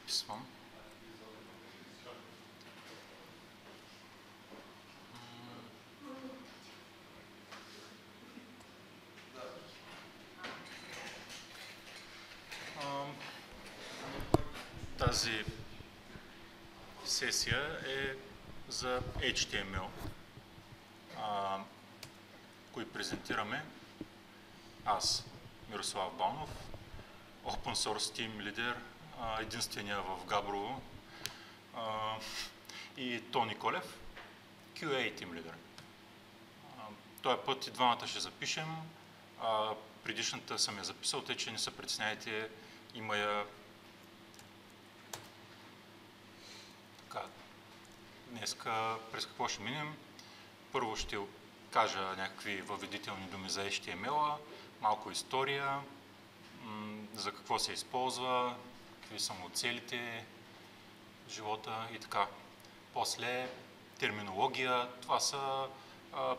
записвам. Тази сесия е за HTML. Кои презентираме? Аз, Мирослав Банов, Open Source Team Leader, единствения в Габрово, и Тони Колев, QA Team Leader. Този път и двамата ще запишем. Предишната съм я записал, тъй че не се притесняйте, има я така. Днеска през какво ще минем? Първо ще кажа някакви въведителни думи за HTML-а, малко история, за какво се използва, какви са му целите, живота и така. После терминология, това са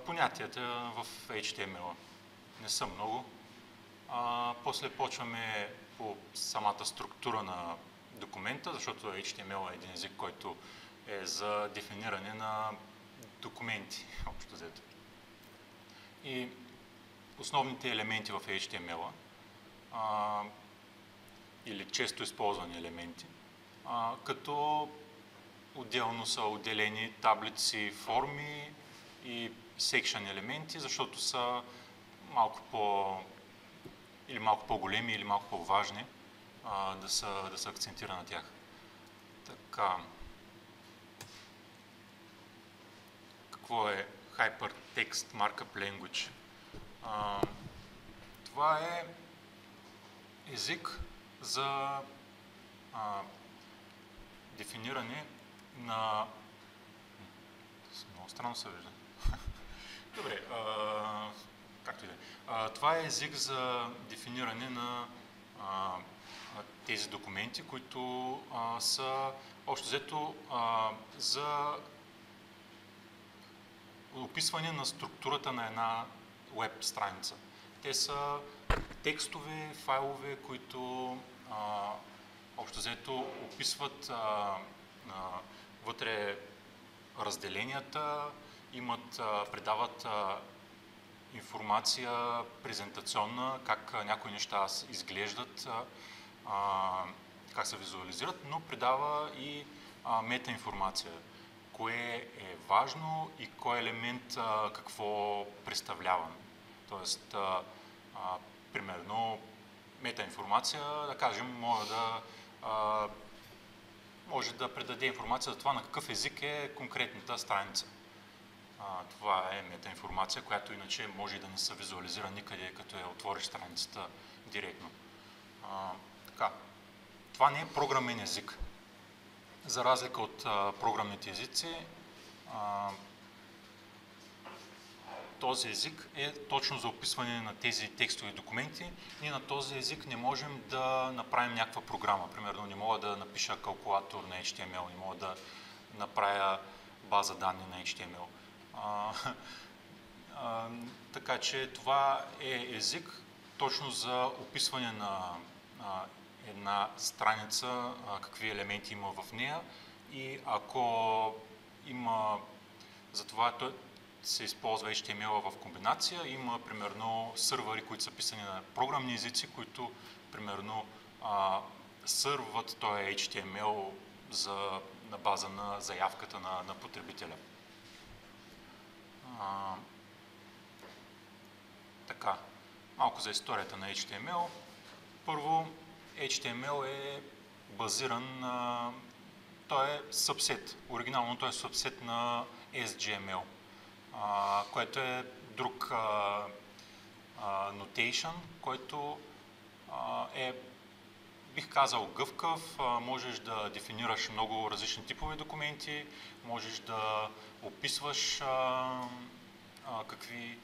понятията в HTML-а. Не са много. После почваме по самата структура на документа, защото HTML е един език, който е за дефиниране на документи, общо взето. И основните елементи в HTML-а, или често използвани елементи, като отделно са отделени таблици, форми и section елементи, защото са малко по-големи или малко по-важни да се акцентира на тях. Така. Какво е Hypertext Markup Language? Това е език за дефиниране на... Много странно се вижда. Добре, както и да е. Това е език за дефиниране на тези документи, които са общо взето за описване на структурата на една веб страница. Те са текстове, файлове, които общо взето описват вътре разделенията, предават информация презентационна, как някои неща изглеждат, как се визуализират, но предава и метаинформация. Кое е важно и кой елемент какво представлява. Тоест, примерно, метаинформация, да кажем, може да предаде информация за това на какъв език е конкретната страница. Това е метаинформация, която иначе може и да не се визуализира никъде, като я отвориш страницата директно. Така. Това не е програмен език. За разлика от програмните езици, този език е точно за описване на тези текстови документи. Ние на този език не можем да направим някаква програма. Примерно не мога да напиша калкулатор на HTML, не мога да направя база данни на HTML. Така че това е език точно за описване на една страница, какви елементи има в нея, и ако има, затова се използва HTML в комбинация, има примерно сървъри, които са писани на програмни езици, които примерно сърват този HTML на база на заявката на потребителя. Така, малко за историята на HTML. Първо, HTML е базиран на... Той е събсет. Оригинално той е събсет на SGML, което е друг notation, който е, бих казал, гъвкав. Можеш да дефинираш много различни типове документи, можеш да описваш какви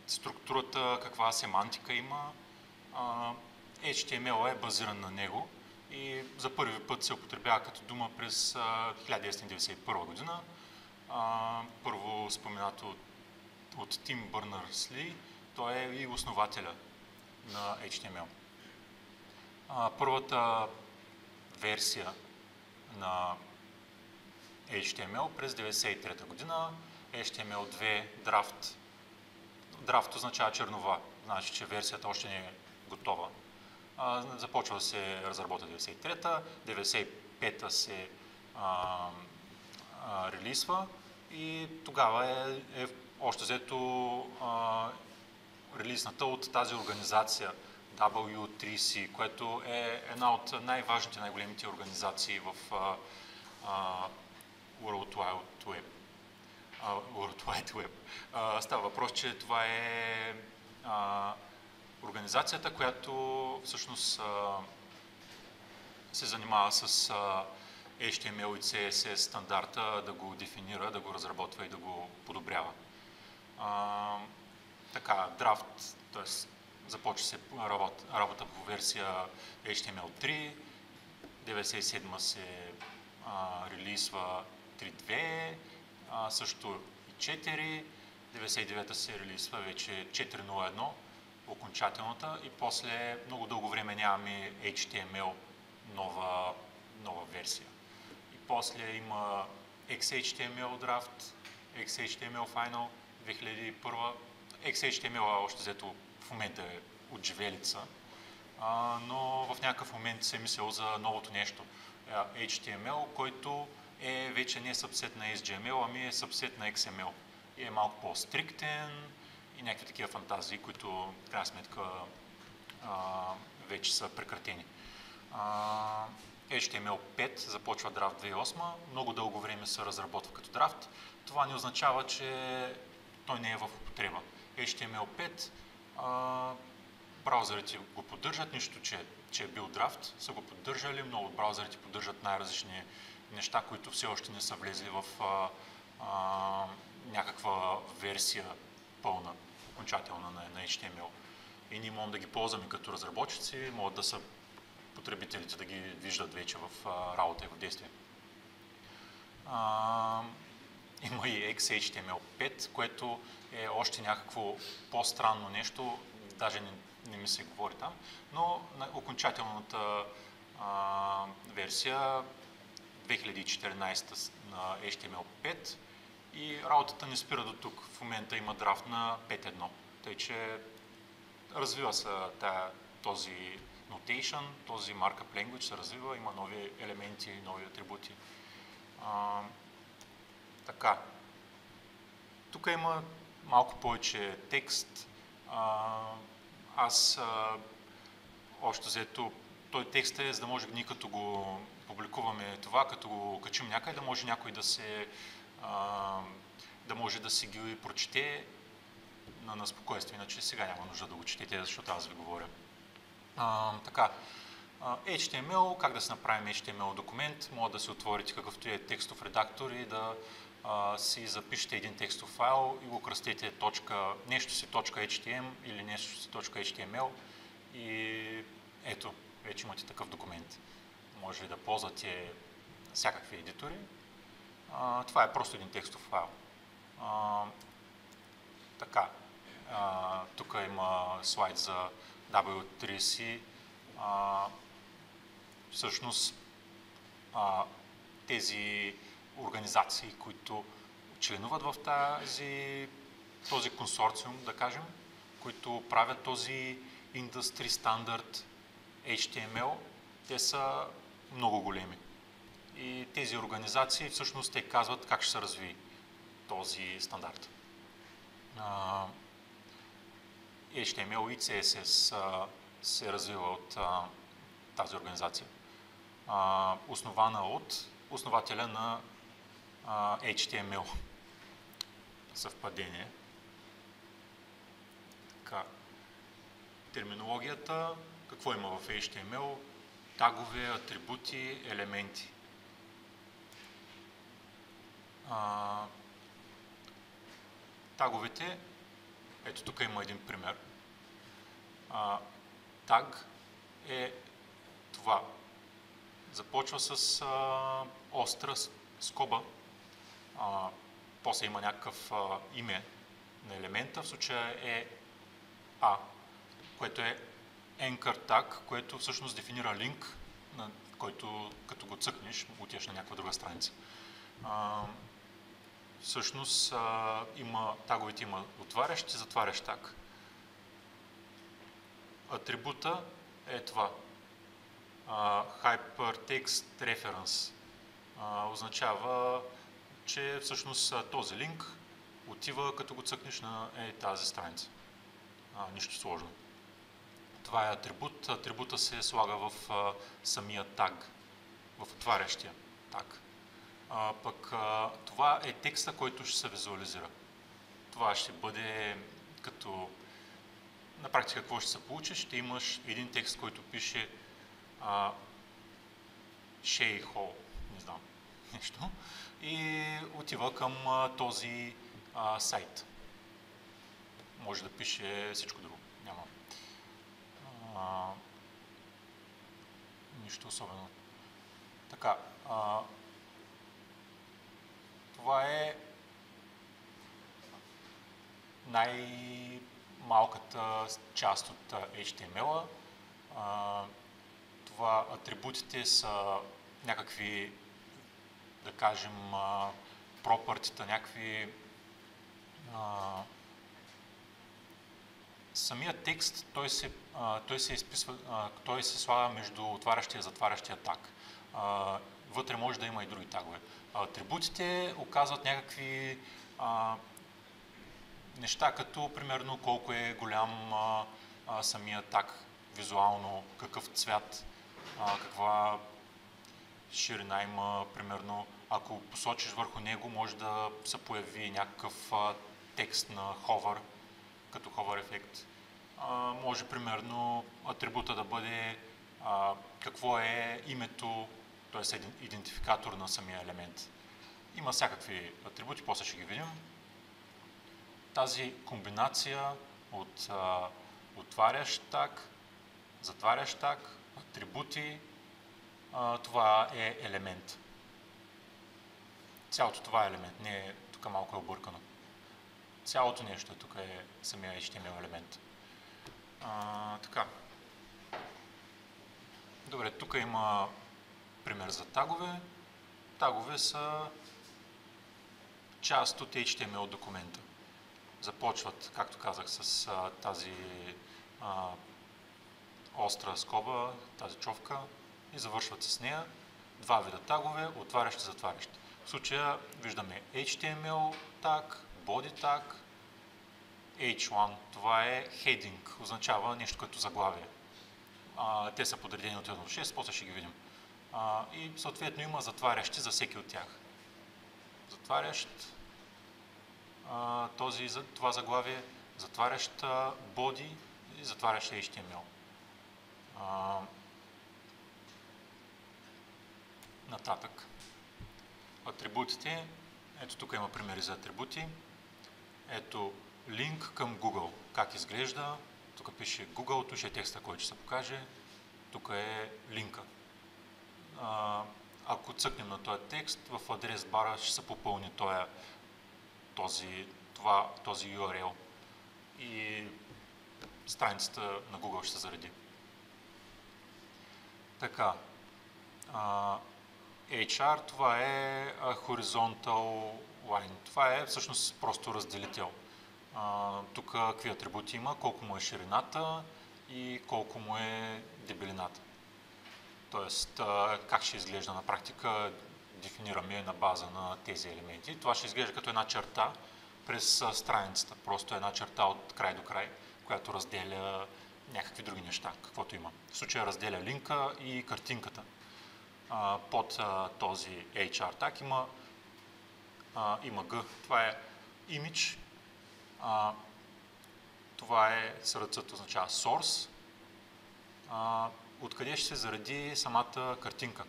структурата, каква семантика има. HTML е базиран на него и за първи път се употребява като дума през 1991 година. Първо споменато от Тим Бърнърс-Ли, той е и основателя на HTML. Първата версия на HTML през 1993 година, HTML2 Draft. Draft означава чернова, значи, че версията още не е готова. Започва да се разработва 93-та, 95-та се релизва и тогава е още взето релизната от тази организация W3C, което е една от най-важните, най-големите организации в World Wide Web. Става въпрос, че това е организацията, която всъщност се занимава с HTML и CSS стандарта, да го дефинира, да го разработва и да го подобрява. Така, Draft, т.е. започва се работа по версия HTML3, 97 се релизва 3.2, също и 4, 99 се релизва вече 4.01, окончателната, и после много дълго време нямаме HTML нова версия. И после има XHTML Draft, XHTML Final 2001. XHTML още взето в момента е отживелица, но в някакъв момент се е мислил за новото нещо. HTML, който е вече не събсет на HTML, ами е събсет на XML. И е малко по-стриктен и някакви такива фантазии, които в крайна сметка вече са прекратени. HTML5 започва Draft 2008, много дълго време се разработва като Draft. Това не означава, че той не е в употреба. HTML5 браузърите го поддържат, нищо, че е бил Draft, са го поддържали, много от браузърите поддържат най-различни неща, които все още не са влезли в някаква версия пълна, окончателна на HTML. И ние можем да ги ползваме като разработчици, могат да са потребителите да ги виждат вече в работа и в действие. Има и XHTML5, което е още някакво по-странно нещо, даже не ми се говори там, но на окончателната версия 2014 на HTML5 и работата не спира до тук. В момента има драфт на 5.1, тъй че развива се този notation, този markup language се развива, има нови елементи, нови атрибути. Така. Тук има малко повече текст. Аз още взето, той текст е, за да може ние като го публикуваме това, като го качим някъде, да може някой да може да си ги прочете на спокойствие, иначе сега няма нужда да го четете, защото аз ви говоря. Така, HTML, как да се направим HTML документ, може да си отворите какъвто е текстов редактор и да си запишете един текстов файл и го кръстете нещо си .htm или нещо си .html и ето, вече имате такъв документ. Може да ползвате всякакви едитори. Това е просто един текстов файл. Така, тук има слайд за W3C. Всъщност тези организации, които членуват в този консорциум, да кажем, които правят този Industry Standard HTML, те са много големи. И тези организации всъщност те казват как ще се разви този стандарт. HTML и CSS се развива от тази организация, основана от основателя на HTML. Съвпадение. Така. Терминологията, какво има в HTML? Тагове, атрибути, елементи. Таговете, ето тук има един пример. Таг е това. Започва с остра скоба, после има някакъв име на елемента, в случая е A, което е anchor tag, което всъщност дефинира линк, който като го цъкнеш, отиваш на някаква друга страница. Всъщност таговете има отварящ и затварящ таг. Атрибута е това. Hypertext Reference. Означава, че всъщност този линк отива като го цъкнеш на тази страница. Нищо сложно. Това е атрибут. Атрибута се слага в самия таг, в отварящия таг. Пък това е текста, който ще се визуализира. Това ще бъде като... На практика какво ще се получи? Ще имаш един текст, който пише Shea Hall, не знам, нещо, и отива към този сайт. Може да пише всичко друго, няма нищо особено. Така, това е най-малката част от HTML-а. Това атрибутите са някакви, да кажем, пропъртита, някакви... Самият текст, той се слага между отварящия и затварящия таг. Вътре може да има и други тагове. Атрибутите оказват някакви неща, като примерно колко е голям самия таг визуално, какъв цвят, каква ширина има, примерно. Ако посочиш върху него, може да се появи някакъв текст на hover, като hover ефект. Може примерно атрибута да бъде какво е името, т.е. идентификатор на самия елемент. Има всякакви атрибути, после ще ги видим. Тази комбинация от отварящ таг, затварящ таг, атрибути, това е елемент. Цялото това е елемент, не е, тук малко е объркано. Цялото нещо тук е самия HTML елемент. Така. Добре, тук има пример за тагове. Тагове са част от HTML документа. Започват, както казах, с тази остра скоба, тази човка и завършват с нея. Два вида тагове, отварящи и затварящи. В случая виждаме HTML таг, body таг, H1. Това е heading, означава нещо като заглавие. Те са подредени от 1 до 6, после ще ги видим. И съответно има затварящи за всеки от тях. Затварящ това заглавие, затварящ body и затварящ HTML. Нататък. Атрибутите. Ето тук има примери за атрибути. Ето линк към Google. Как изглежда? Тук пише Google, тук е текста, който ще се покаже. Тук е линка. Ако цъкнем на този текст, в адрес бара ще се попълни този URL и страницата на Google ще се зареди. Така, HR, това е horizontal line. Това е всъщност просто разделител. Тук какви атрибути има, колко му е ширината и колко му е дебелината. Тоест, как ще изглежда на практика, дефинираме на база на тези елементи. Това ще изглежда като една черта през страницата. Просто една черта от край до край, която разделя някакви други неща, каквото има. В случая разделя линка и картинката. Под този HR tag има G. Това е image. Това е сръцът, означава source. Откъде ще се заради самата картинка.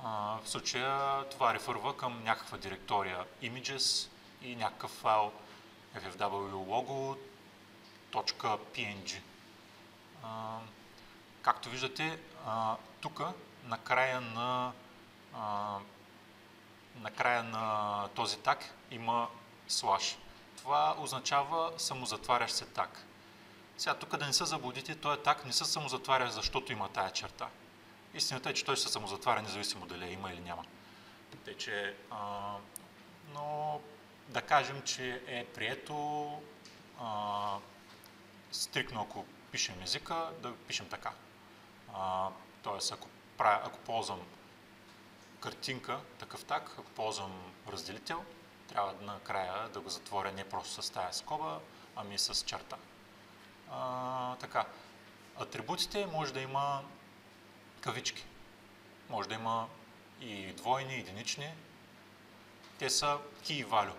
В случая това рефърва към някаква директория images и някакъв файл ffwlogo.png. Както виждате, тук на края на този таг има слаш. Това означава самозатварящ се таг. Сега тук да не се заблудите, този так не се самозатваря, защото има тая черта. Истината е, че той се самозатваря, независимо дали има или няма. Тъй, че, но да кажем, че е прието стрикно, ако пишем езика, да пишем така. Тоест, ако ползвам картинка, такъв так, ако ползвам разделител, трябва накрая да го затворя не просто с тая скоба, ами с черта. Така. Атрибутите може да има кавички. Може да има и двойни, и единични. Те са key и value.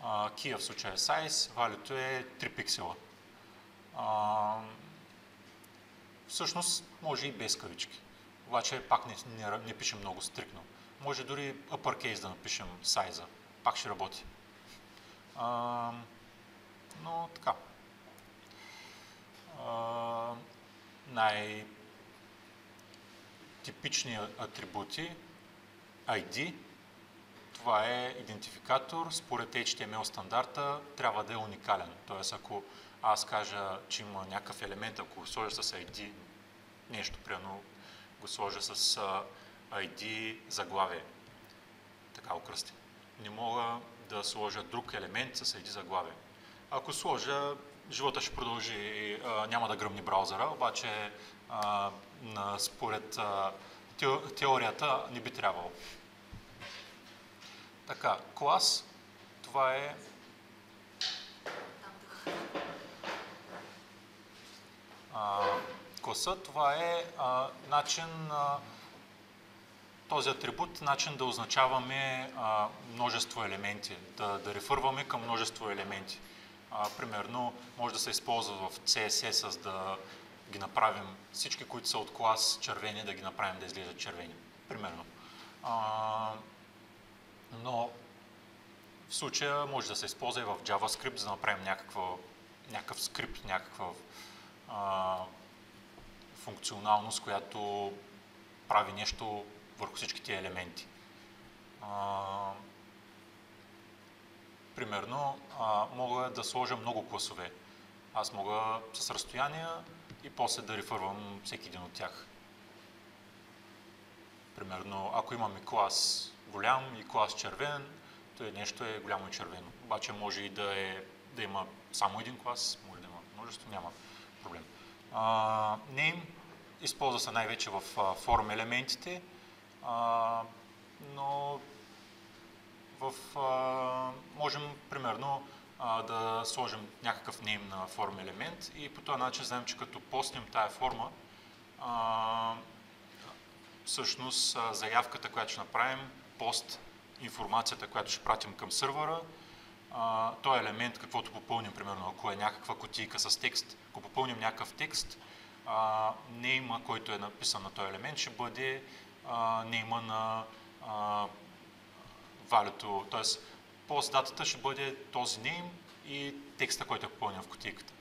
Key в случая е size, value е 3 пиксела. Всъщност може и без кавички. Обаче пак не пишем много стрикно. Може дори uppercase да напишем size. Пак ще работи. Но така. Най-типични атрибути ID. Това е идентификатор. Според HTML стандарта трябва да е уникален. Тоест, ако аз кажа, че има някакъв елемент, ако го сложа с ID, нещо, примерно го сложа с ID заглавие, така окръсти. Не мога да сложа друг елемент с ID заглавие. Ако сложа, живота ще продължи, няма да гръмни браузъра, обаче според теорията не би трябвало. Така, клас, това е класа, това е начин, този атрибут, начин да означаваме множество елементи, да рефърваме към множество елементи. Примерно, може да се използва в CSS, да ги направим всички, които са от клас червени, да ги направим да изглеждат червени. Примерно. Но в случая може да се използва и в JavaScript, за да направим някакъв скрипт, някаква функционалност, която прави нещо върху всички тия елементи. Примерно, мога да сложа много класове. Аз мога с разстояния и после да рефървам всеки един от тях. Примерно, ако имаме клас голям и клас червен, то нещо е голямо и червено. Обаче може и да има само един клас, може да има множество, няма проблем. Name използва се най-вече в форм елементите, но можем примерно да сложим някакъв name на форм елемент и по този начин знаем, че като постнем тая форма, всъщност заявката, която ще направим, пост информацията, която ще пратим към сървъра, този елемент, каквото попълним, примерно, ако е някаква кутийка с текст, ако попълним някакъв текст, нейма, който е написан на този елемент, ще бъде нейма на валюто, т.е. пост датата ще бъде този name и текста, който е попълнен в кутийката.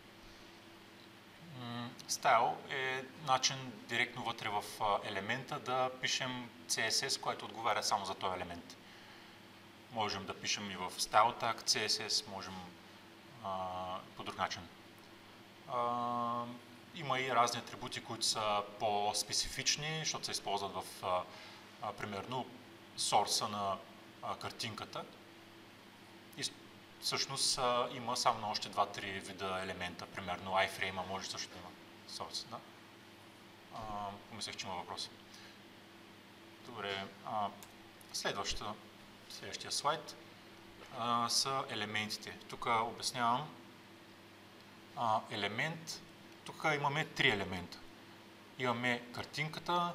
Style е начин директно вътре в елемента да пишем CSS, който отговаря само за този елемент. Можем да пишем и в Style tag CSS, можем по друг начин. Има и разни атрибути, които са по-специфични, защото се използват в, примерно, сорса на картинката. И всъщност има само на още 2-3 вида елемента. Примерно iframe може също да има сорс. Да? Помислех, че има въпроси. Добре. Следващия слайд са елементите. Тук обяснявам елемент. Тук имаме 3 елемента. Имаме картинката,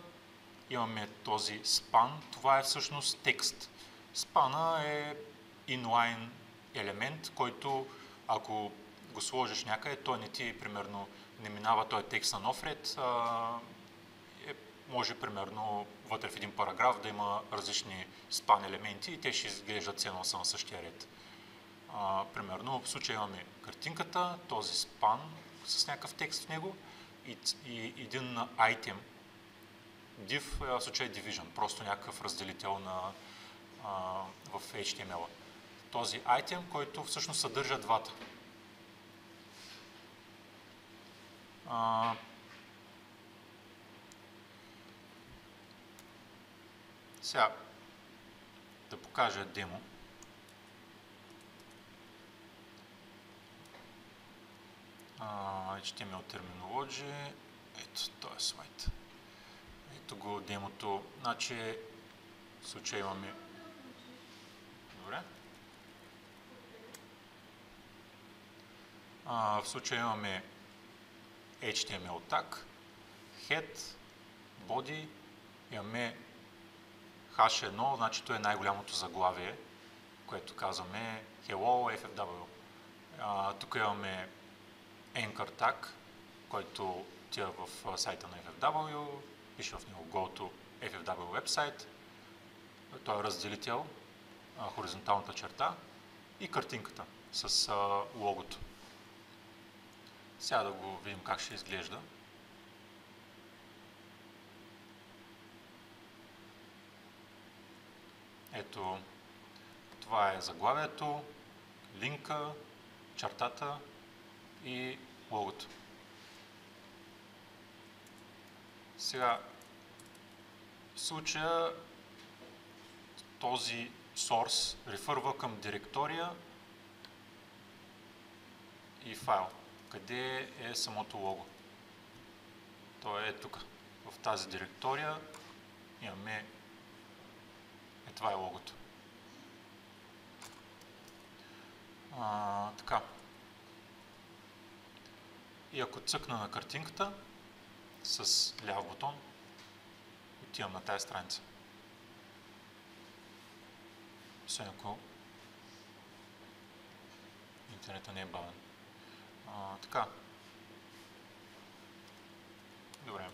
имаме този спан. Това е всъщност текст. Спана е inline елемент, който ако го сложиш някъде, той не ти, примерно, не минава този текст на нов ред. Може, примерно, вътре в един параграф да има различни спан елементи и те ще изглеждат все едно са на същия ред. Примерно, в случая имаме картинката, този спан с някакъв текст в него и един item. Div в случая е division, просто някакъв разделител в HTML. Този item, който всъщност съдържа двата. Сега да покажа демо. HTML терминология. Ето този слайд. Ето го демото. Значи в случая имаме... Добре. В случая имаме HTML tag, head, body, имаме H1, значи това е най-голямото заглавие, което казваме Hello FFW. Тук имаме Anchor tag, който отива в сайта на FFW, пише в него Go to FFW website. Той е разделител, хоризонталната черта и картинката с логото. Сега да го видим как ще изглежда. Ето, това е заглавието, линка, чертата и логото. Сега, в случая този source рефърва към директория и файл. Къде е самото лого? То е тук. В тази директория имаме... това е логото. Така. И ако цъкна на картинката с ляв бутон, отивам на тази страница. Освен ако интернетът не е бавен. Така. Добре.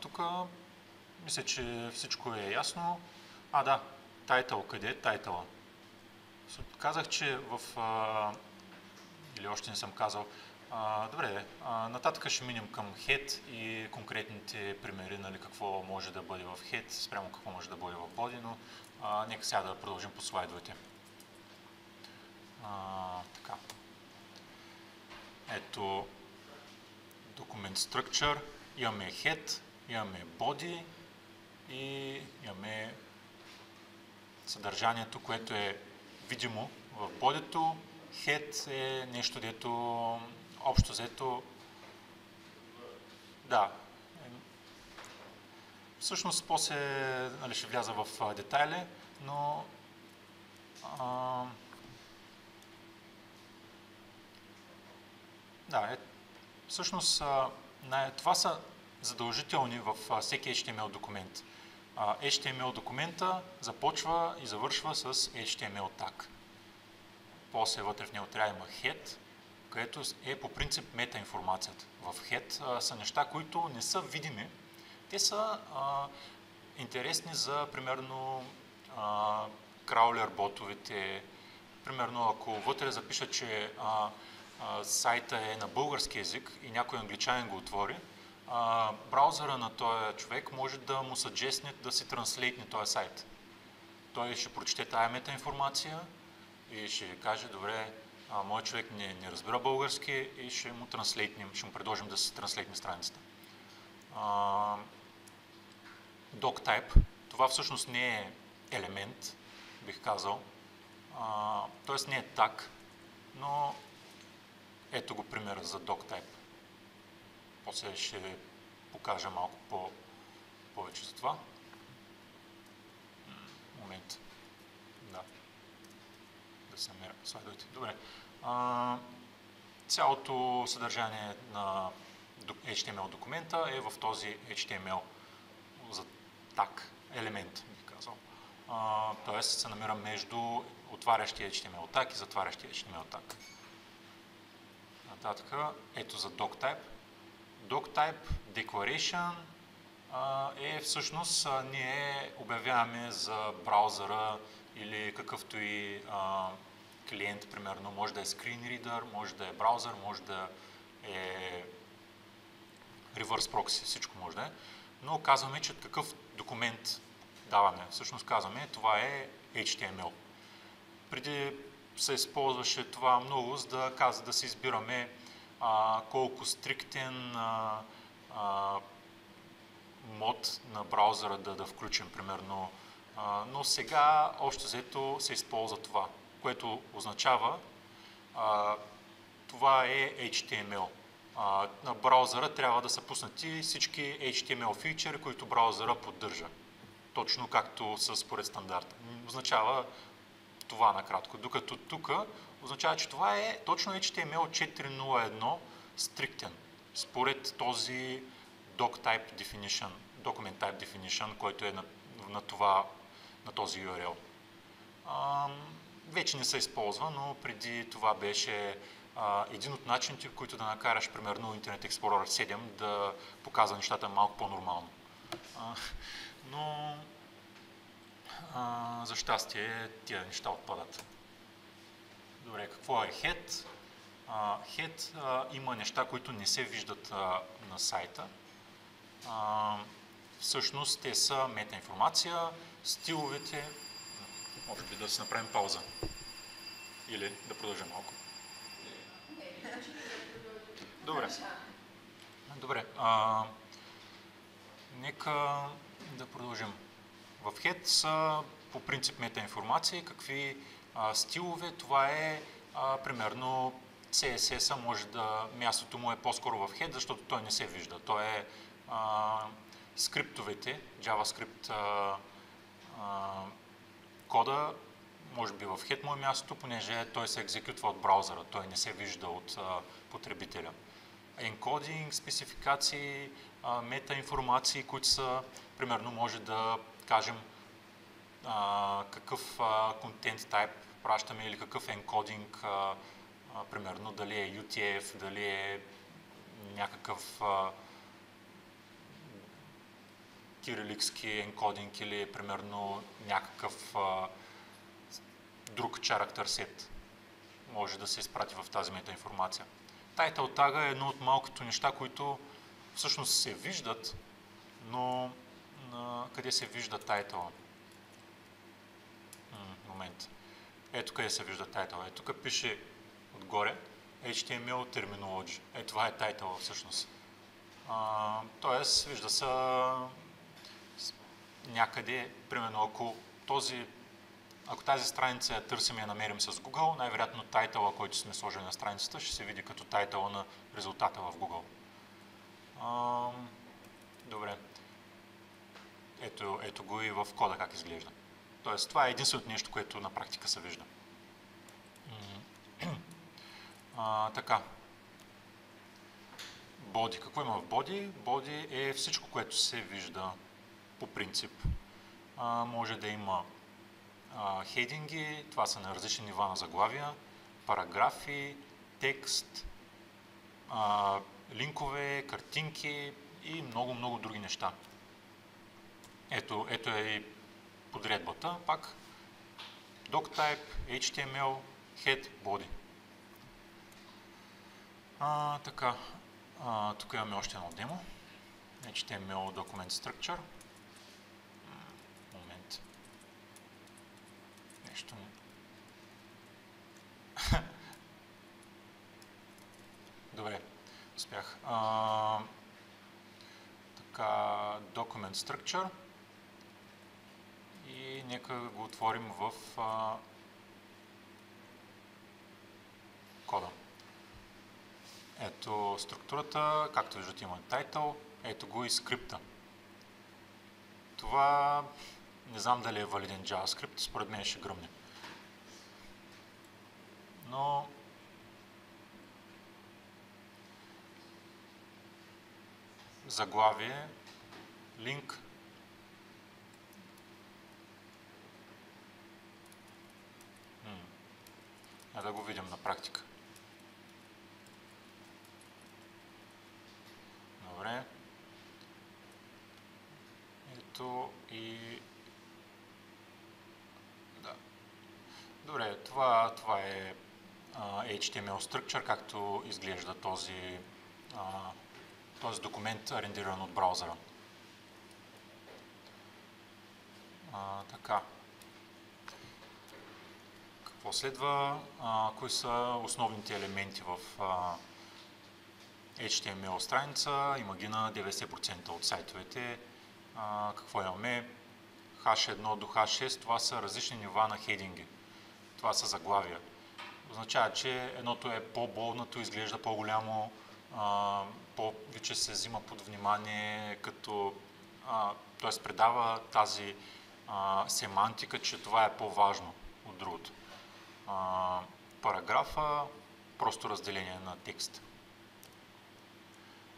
Тук мисля, че всичко е ясно. Да, title. Къде е title? Казах, че в... или още не съм казал. Добре, нататък ще минем към head и конкретните примери, нали, какво може да бъде в head, спрямо какво може да бъде в body, но нека сега да продължим по слайдовете. Така. Ето Document Structure, имаме head, имаме body и имаме съдържанието, което е видимо в бодито. Head е нещо, дето общо взето... Да. Всъщност после, нали, ще вляза в детайли, но... Да, всъщност това са задължителни във всеки HTML документ. HTML документа започва и завършва с HTML tag. После вътре в него трябва да има head, където е по принцип метаинформацията. В head са неща, които не са видими. Те са интересни за, примерно, краулер ботовете. Примерно, ако вътре запиша, че сайта е на български език и някой англичанин го отвори, браузъра на този човек може да му съджестне да си транслейтне този сайт. Той ще прочете тая метаинформация и ще каже, добре, моят човек не разбира български и ще му транслейтнем, ще му предложим да си транслейтне страницата. Doctype, това всъщност не е елемент, бих казал, т.е. не е tag, но ето го примера за Doctype. После ще покажа малко повече за това. Момент. Да се намеря слайдовете. Добре. Цялото съдържание на HTML документа е в този HTML за tag елемент, бих казал. Тоест се намира между отварящия HTML tag и затварящия HTML tag. Нататък, ето за Doctype. Doctype Declaration е всъщност ние обявяваме за браузъра или какъвто и клиент, примерно, може да е screen reader, може да е браузър, може да е reverse proxy, всичко може да е, но казваме, че какъв документ даваме. Всъщност казваме, това е HTML. Преди се използваше това много, за да се избираме колко стриктен мод на браузъра да включим, примерно. Но сега още взето се използва това, което означава това е HTML. На браузъра трябва да са пуснати всички HTML фичъри, които браузъра поддържа. Точно както според стандарта. Означава това накратко. Докато тук означава, че това е точно HTML 4.0.1 стриктен. Според този doc-type definition, document type definition, който е на този URL. Вече не се използва, но преди това беше един от начините, в които да накараш, примерно, Internet Explorer 7 да показва нещата малко по-нормално. Но за щастие тия неща отпадат. Добре, какво е Head? Head има неща, които не се виждат на сайта. Всъщност те са метаинформация, стиловете. Може би да си направим пауза. Или да продължим малко. Добре. Нека да продължим. В Head са по принцип метаинформация. Какви стилове? Това е примерно CSS-а може мястото му е по-скоро в Head, защото той не се вижда. Той е скриптовете, JavaScript кода, може би в Head му е мястото, понеже той се екзекютва от браузъра, той не се вижда от потребителя. Енкодинг, спецификации, метаинформации, които са, примерно може да кажем какъв контент type пращаме или какъв енкодинг, примерно дали е UTF, дали е някакъв кириликски енкодинг или примерно някакъв друг character set може да се изпрати в тази метаинформация. Title тага е едно от малкото неща, които всъщност се виждат, но къде се вижда title? Момент. Ето къде се вижда title. Ето тук пише отгоре HTML Terminology. Ето това е title всъщност. Тоест, вижда се някъде, примерно ако тази страница я търсим и я намерим с Google, най-вероятно тайтъла, който сме сложили на страницата, ще се види като тайтъла на резултата в Google. Добре. Ето го и в кода как изглежда. Тоест, това е единственото нещо, което на практика се вижда. Така. Body. Какво има в Body? Body е всичко, което се вижда по принцип. Може да има хединги, това са на различни нива на заглавия, параграфи, текст, линкове, картинки и много други неща. Ето е и подредбата, пак doctype, HTML, head, body. Така, тук имаме още едно демо. HTML document structure. Момент. Нещо не. Добре, успях. Така, document structure. И нека го отворим в кода. Ето структурата, както виждате има title, ето го и скрипта. Това не знам дали е валиден JavaScript, според мен ще гръмне. Но заглавие, линк, да го видим на практика. Добре. Ето и... Да. Добре, това е HTML structure, както изглежда този документ, рендериран от браузъра. Така. Какво следва? Кои са основните елементи в HTML страница, има ги на 90% от сайтовете. Какво имаме? H1 до H6, това са различни нива на хединги. Това са заглавия. Означава, че едното е по-болното, изглежда по-голямо, повече се взима под внимание, като т.е. предава тази семантика, че това е по-важно от другото. Параграфа, просто разделение на текст.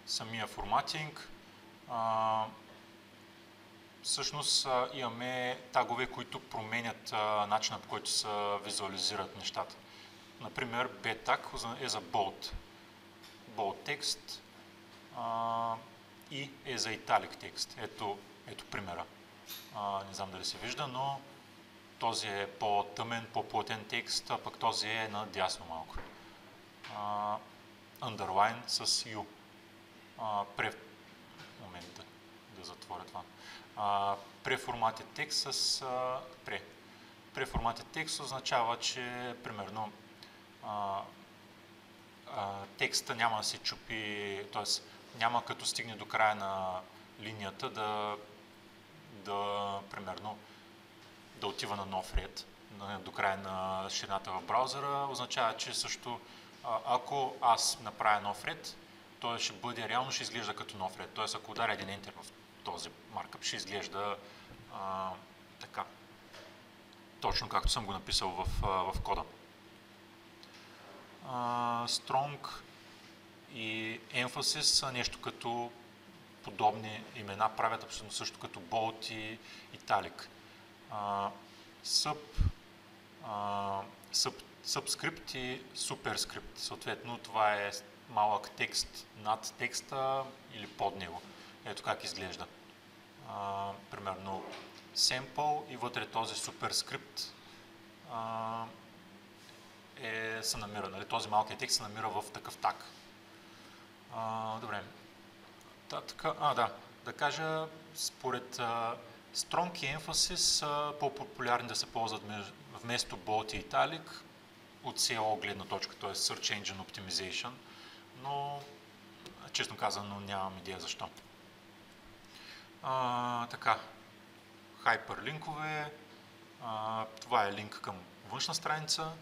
Самия форматинг, всъщност имаме тагове, които променят начина, по който се визуализират нещата. Например, BTag е за bold текст и е за italic текст. Ето примера. Не знам дали се вижда, но този е по-тъмен, по-плътен текст, а пък този е надясно малко. Underline с U. Момент да затворя това. Преформатен текст с преформатен текст означава, че примерно текста няма да се чупи, т.е. няма като стигне до края на линията примерно да отива на нов ред, до края на ширината в браузъра, означава, че също ако аз направя нов ред, той ще бъде реално, ще изглежда като нов ред. Т.е. ако ударя един ентер в този маркъп, ще изглежда така. Точно както съм го написал в кода. Strong и emphasis са нещо като подобни имена, правят абсолютно също като bold и italic. Subscript и superscript. Съответно, това е малък текст над текста или под него. Ето как изглежда. Примерно sample и вътре този superscript се намира, нали? Този малкият текст се намира в такъв таг. Добре. Да кажа, според Strong и Emphasis са по-популярни да се ползват вместо Bold и Italic от SEO гледна точка, т.е. Search Engine Optimization, но честно казано нямам идея защо. Така, хайперлинкове, това е линк към външна страница.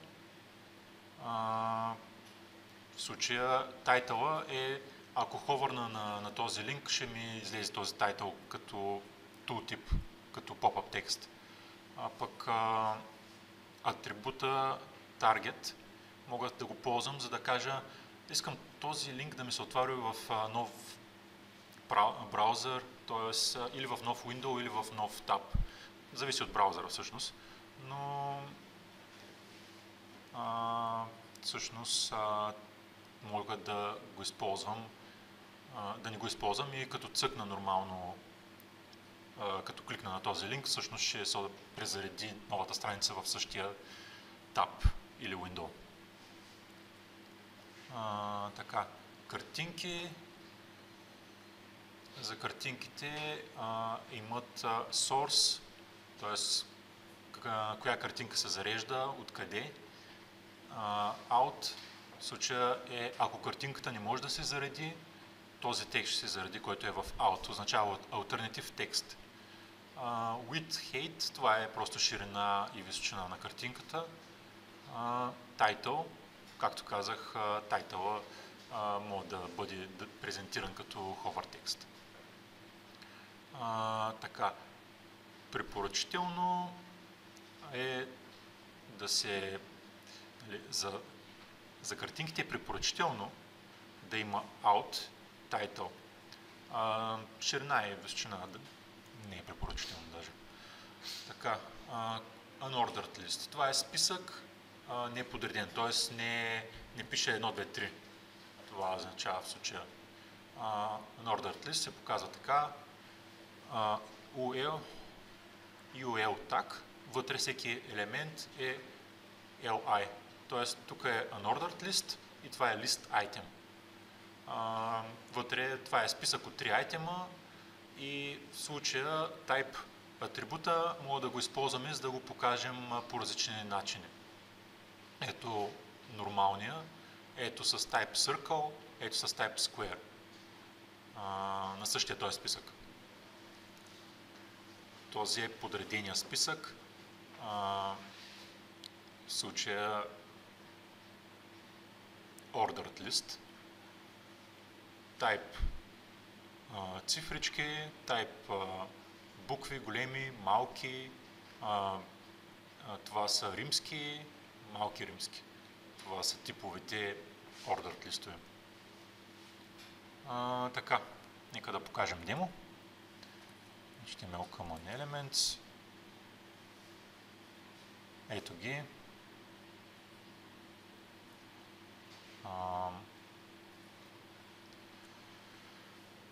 В случая тайтъла е, ако ховърна на този линк, ще ми излезе този тайтъл като tooltip, като pop-up текст. Пък атрибута target мога да го ползвам, за да кажа, искам този линк да ми се отваря в нов браузър, т.е. или в нов window, или в нов таб. Зависи от браузъра всъщност. Но всъщност мога да го използвам, да не го използвам и като цъкна нормално, като кликна на този линк, всъщност ще се презареди новата страница в същия таб или window. Така, картинки. За картинките имат source, т.е. коя картинка се зарежда, откъде. Out, в случая е, ако картинката не може да се зареди, този текст ще се зареди, който е в out, означава alternative text. Width, height, това е просто ширина и височина на картинката. Title, както казах, тайтъла може да бъде презентиран като hover текст. Така, препоръчително е да се, за картинките е препоръчително да има out, title. Ширина и височина не е препоръчително даже. Така, unordered list. Това е списък не подреден, т.е. не пише 1, 2, 3. Това означава в случая. Unordered list се показва така. UL tag, вътре всеки елемент е li. Т.е. тук е unordered list и това е list item. Вътре това е списък от 3 айтема и в случая type атрибута мога да го използваме, за да го покажем по различни начини. Ето нормалния, ето с type circle, ето с Type Square на същия този списък. Този е подредения списък. В случая Ordered List. Type цифрички, Type букви, големи, малки. Това са римски, малки римски. Това са типовете Ordered листове. Така, нека да покажем демо. HTML Common Elements. Ето ги.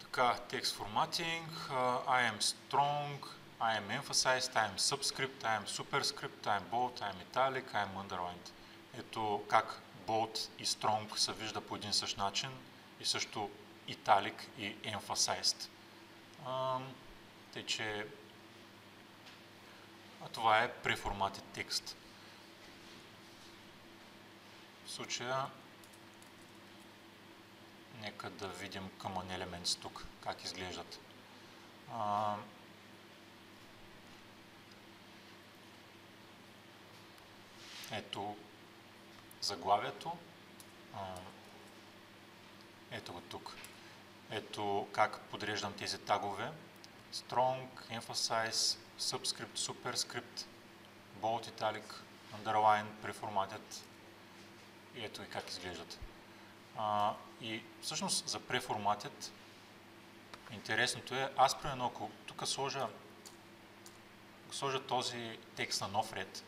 Така, text formatting, I am strong, I am emphasized, I am subscript, I am superscript, I am bold, I am italic, I am underlined. Ето как bold и strong се вижда по един същ начин и също italic и emphasized. Тъй, че това е преформатен текст. В случая нека да видим Common Elements тук, как изглеждат. Ето заглавието. Ето го тук. Ето как подреждам тези тагове. Strong, Emphasize, Subscript, Superscript, Bold, Italic, Underline, Preformatted. И ето и как изглеждат. И всъщност за Preformatted интересното е, аз примерно ако тук сложа този текст на нов ред,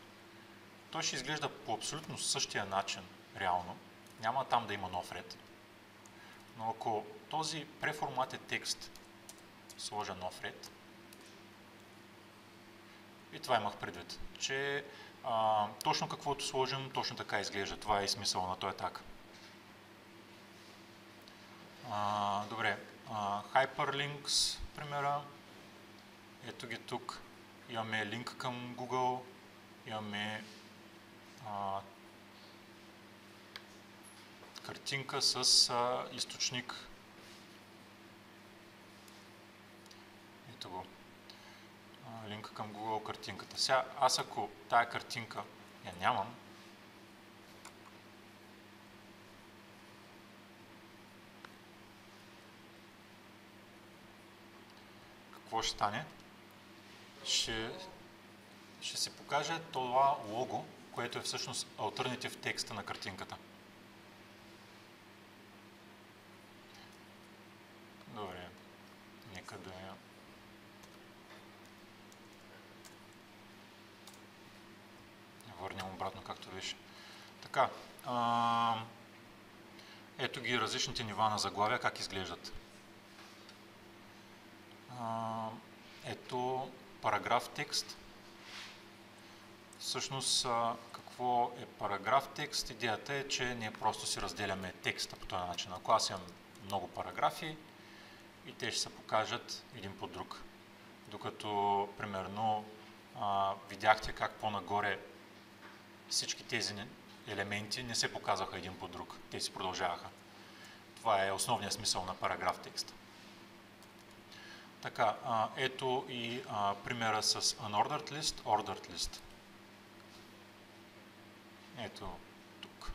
той ще изглежда по абсолютно същия начин, реално. Няма там да има нов ред. Но ако този преформатен текст сложа нов ред, и това имах предвид, че точно каквото сложим, точно така изглежда. Това е и смисъл на този атак. Добре, Hyperlinks, примера. Ето ги тук. Имаме линк към Google, имаме картинка с източник. Ето го. Линка към Google картинката. Сега, аз ако тая картинка я нямам, какво ще стане? Ще се покаже това лого, което е всъщност алтернатив текста на картинката. Добре, нека да я... върнем обратно, както беше. Така, ето ги различните нива на заглавия, как изглеждат. Ето параграф текст. Всъщност, какво е параграф текст? Идеята е, че ние просто си разделяме текста по този начин. Ако аз имам много параграфи и те ще се покажат един по друг. Докато, примерно, видяхте как по-нагоре всички тези елементи не се показваха един по друг. Те си продължаваха. Това е основният смисъл на параграф текста. Така, ето и примера с unordered list, ordered list. Ето тук.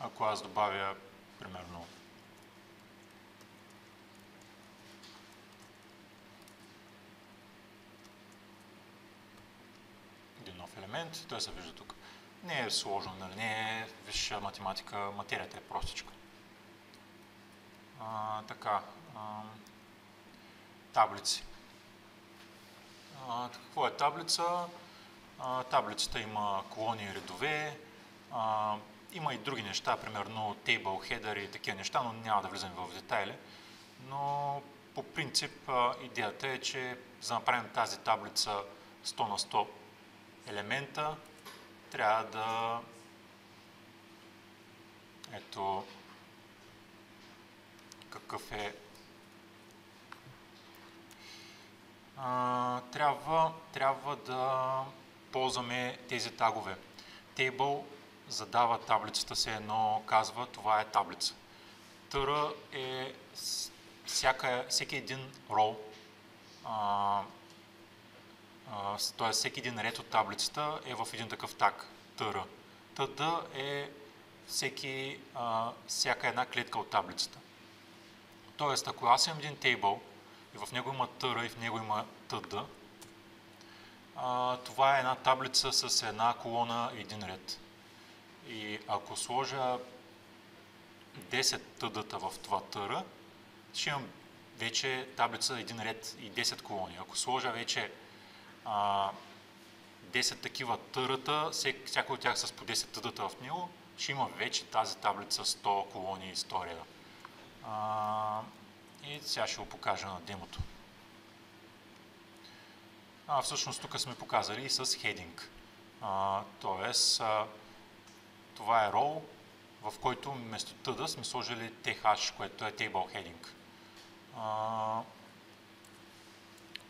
Ако аз добавя, примерно, един нов елемент, той се вижда тук. Не е сложно, нали? Не е висша математика, материята е простичка. Така, таблици. Какво е таблица? Таблицата има колони и редове, има и други неща, примерно table, header и такива неща, но няма да влизам в детайли. Но по принцип идеята е, че за да направим тази таблица 100 на 100 елемента, трябва да... Ето какъв е... Трябва да ползваме тези тагове. Table задава таблицата, се едно казва, това е таблица. Търа е всеки един рол, т.е. всеки един ред от таблицата е в един такъв таг, търа. ТД е всяка една клетка от таблицата. Тоест, ако аз имам един тейбъл и в него има търа и в него има ТД, това е една таблица с една колона и един ред. И ако сложа 10 тъдата в това търа, ще имам вече таблица един ред и 10 колони. Ако сложа вече 10 такива търата, всяко от тях с по 10 тъдата в него, ще има вече тази таблица 100 колони и 100 реда. И сега ще го покажа на демото. Всъщност тук сме показали и с хединг. Тоест, това е рол, в който вместо td сме сложили th, което е table heading.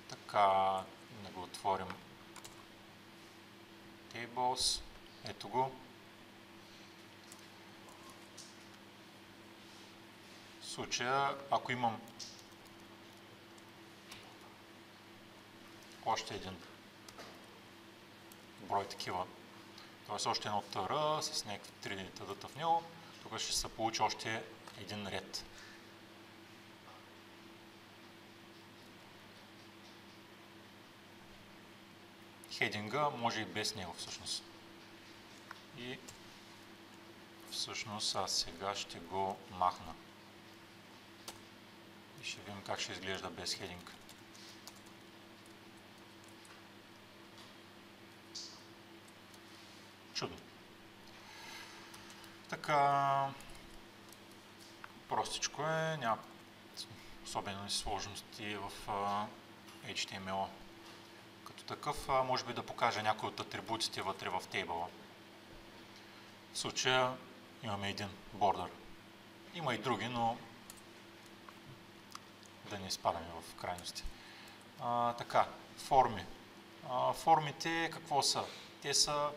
Така, да го отворим. Tables, ето го. В случая, ако имам още един брой такива, т.е. още едно търа с някакви 3 тъдата в него, тук ще се получи още един ред. Хединга може и без него всъщност. И всъщност аз сега ще го махна. И ще видим как ще изглежда без хединг. Чудно. Така, простичко е, няма особени сложности в HTML. Като такъв, може би да покажа някои от атрибутите вътре в тейбъла. В случая имаме един border. Има и други, но да не изпадаме в крайности. Така, форми. Формите какво са? Те са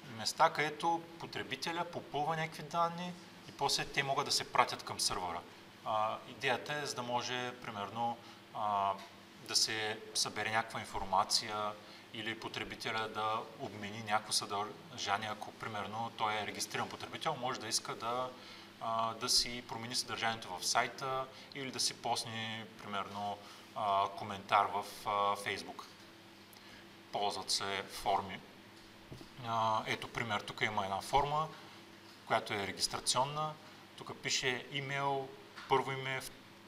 места, където потребителя попълва някакви данни и после те могат да се пратят към сървъра. Идеята е, за да може, примерно, да се събере някаква информация или потребителя да обмени някакво съдържание. Ако, примерно, той е регистриран потребител, може да иска да си промени съдържанието в сайта или да си посне, примерно, коментар в Facebook. Ползват се форми. Ето пример, тук има една форма, която е регистрационна. Тук пише имейл, първо име,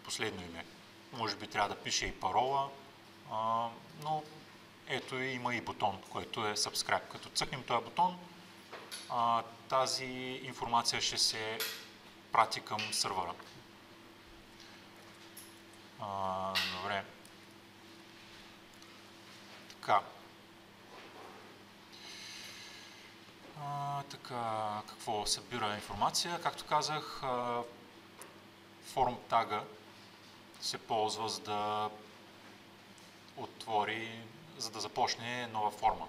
последно име. Може би трябва да пише и парола, но ето има и бутон, който е subscribe. Като цъкнем този бутон, тази информация ще се прати към сървъра. Добре. Така. Така, какво събира информация? Както казах, form тага се ползва за да отвори, за да започне нова форма.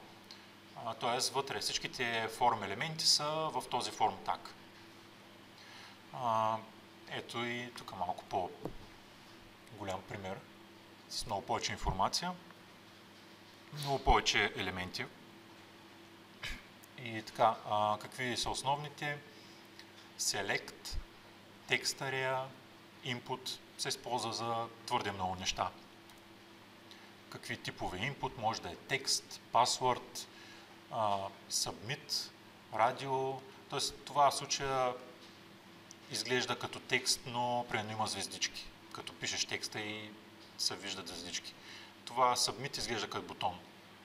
Тоест, вътре всичките форм елементи са в този form таг. Ето и тук малко по-голям пример с много повече информация, много повече елементи. И така, какви са основните? Select, text area, input се използва за твърде много неща. Какви типове input? Може да е текст, password, submit, радио. Тоест това в случая изглежда като текст, но примерно има звездички. Като пишеш текста и се виждат звездички. Това submit изглежда като бутон.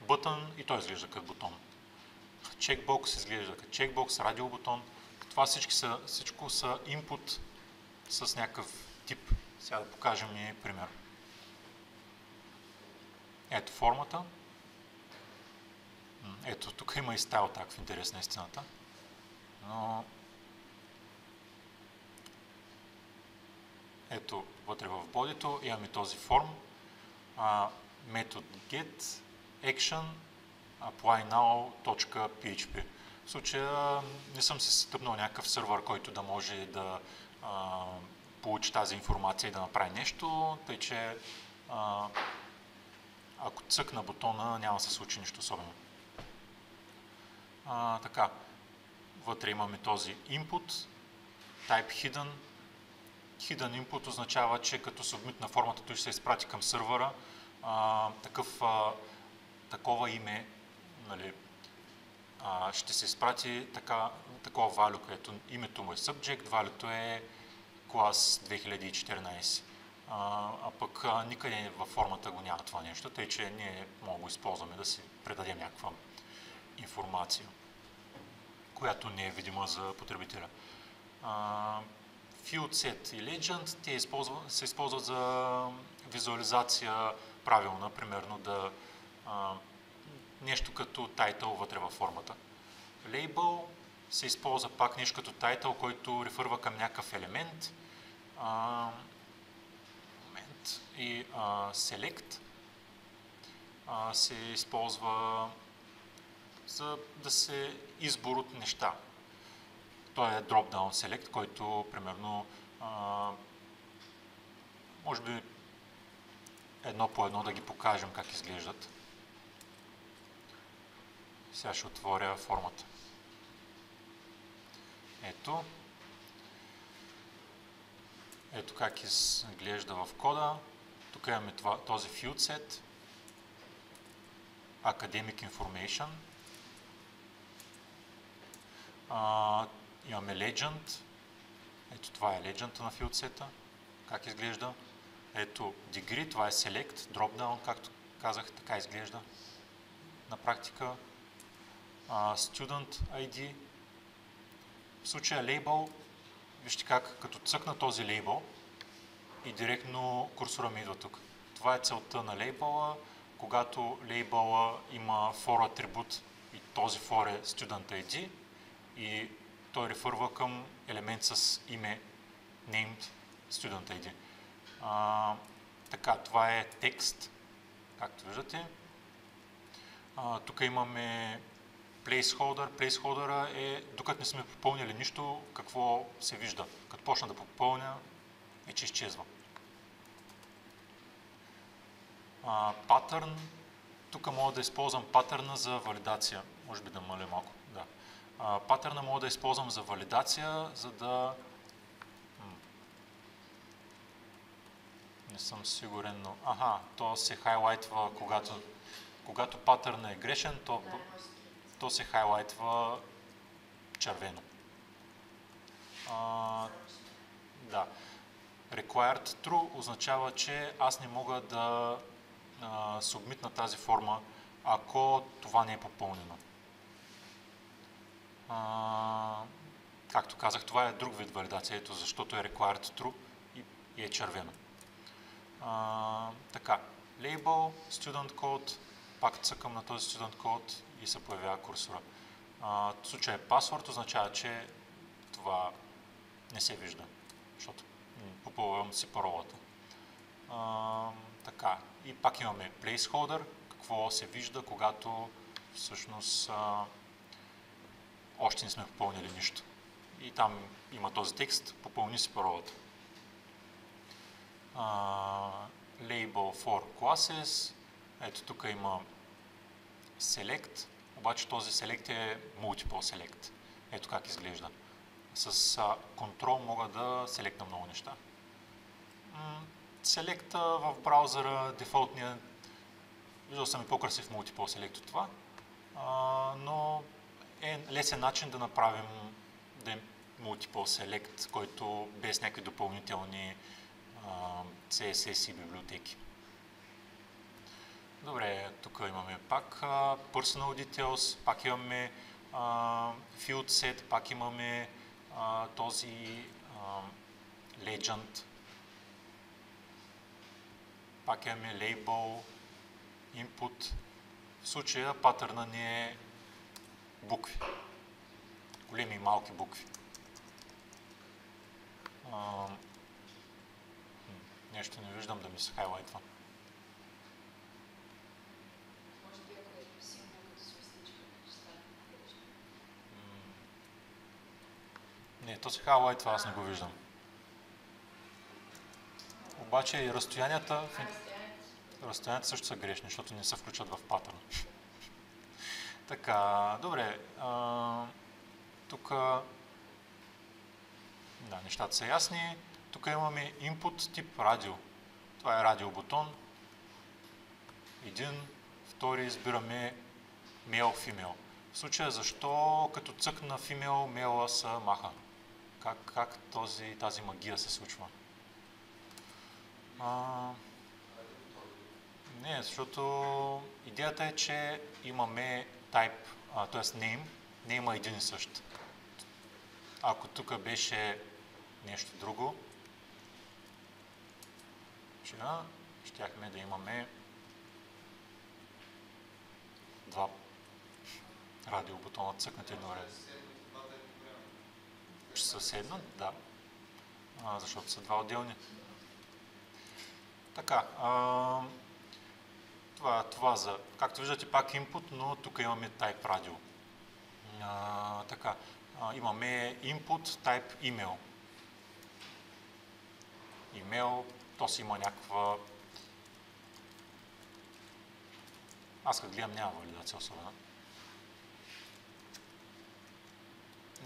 Button и той изглежда като бутон. Checkbox изглежда като checkbox, радио бутон. Това всичко са input с някакъв тип. Сега да покажем и пример. Ето формата. Ето, тук има и стайл таг, в интерес на истината. Но ето, вътре в бодито имаме този форм. Метод get action applyNow.php. В случая не съм се стъпнал някакъв сървър, който да може да получи тази информация и да направи нещо, тъй че ако цъкна бутона, няма да се случи нищо особено. Така, вътре имаме този input, type hidden. Hidden input означава, че като submit на формата, той ще се изпрати към сървъра. Такова име, нали, ще се изпрати такова value, където името му е subject, value е клас 2014. Пък никъде във формата го няма това нещо, тъй че ние можем да го използваме да си предадем някаква информация, която не е видима за потребителя. Field set и legend, те се използват за визуализация правилна, примерно нещо като title вътре във формата. Label се използва пак нещо като title, който рефърва към някакъв елемент. И select се използва за да се избор от неща. Той е drop-down select, който примерно може би едно по едно да ги покажем как изглеждат. Сега ще отворя формата. Ето как изглежда в кода. Тук имаме този field set, academic information. Имаме legend. Ето това е legend на field set-а. Как изглежда? Ето degree, това е select, dropdown, както казах, така изглежда на практика. Student ID. В случая label, вижте как като цъкна този лейбъл и директно курсора ми идва тук. Това е целта на лейбъла. Когато лейбъла има for атрибут и този for е Student ID и той рефърва към елемент с име named Student ID. Така, това е текст, както виждате. Тук имаме placeholder. Placeholder е, докато не сме попълнили нищо, какво се вижда. Като почна да попълня, вече изчезва. Патърн. Тук мога да използвам патърна за валидация. Може би да намаля малко. Да. Патърна мога да използвам за валидация, за да... Не съм сигурен, но... то се хайлайтва, когато патърна е грешен, то се хайлайтва червено. Да. Required true означава, че аз не мога да submit тази форма, ако това не е попълнено. Както казах, това е друг вид валидация, ето защото е required true и е червено. Така, label, student code, пак цъкам на този student code и се появява курсора. В случая password означава, че това не се вижда, защото попълвам си паролата. Така, и пак имаме placeholder, какво се вижда, когато всъщност още не сме попълнили нищо. И там има този текст, попълни си паролата. Label for classes, ето тук има select, обаче този select е multiple select. Ето как изглежда. С control мога да селектна много неща. Селекта в браузъра, дефолтния, виждал съм и по-красив multiple select от това, но е лесен начин да направим multiple select, който без някакви допълнителни CSS и библиотеки. Добре, тук имаме пак Personal Details, пак имаме Field Set, пак имаме този Legend, пак имаме Label, Input. В случая патърна ни е букви, големи и малки букви. Нещо не виждам да ми се хайлайтва. Не, то се хайлайтва, аз не го виждам. Обаче и разстоянията също са грешни, защото не се включват в патърн. Така, добре. Тук да, нещата са ясни. Тук имаме input тип радио. Това е радио бутон. Един, втори избираме male, female. В случая защо като цъкна female, male се маха? Как тази магия се случва? Не, защото идеята е, че имаме type, т.е. name, name е един и същ. Ако тук беше нещо друго, щяхме да имаме два радиобутона цъкнати едновременно. Ще са седнат, да. Защото са два отделни. Така. Това за, както виждате, пак input, но тук имаме type radio. Така. Имаме input type email. Email, то си има някаква... Аз как гледам няма валидация особена.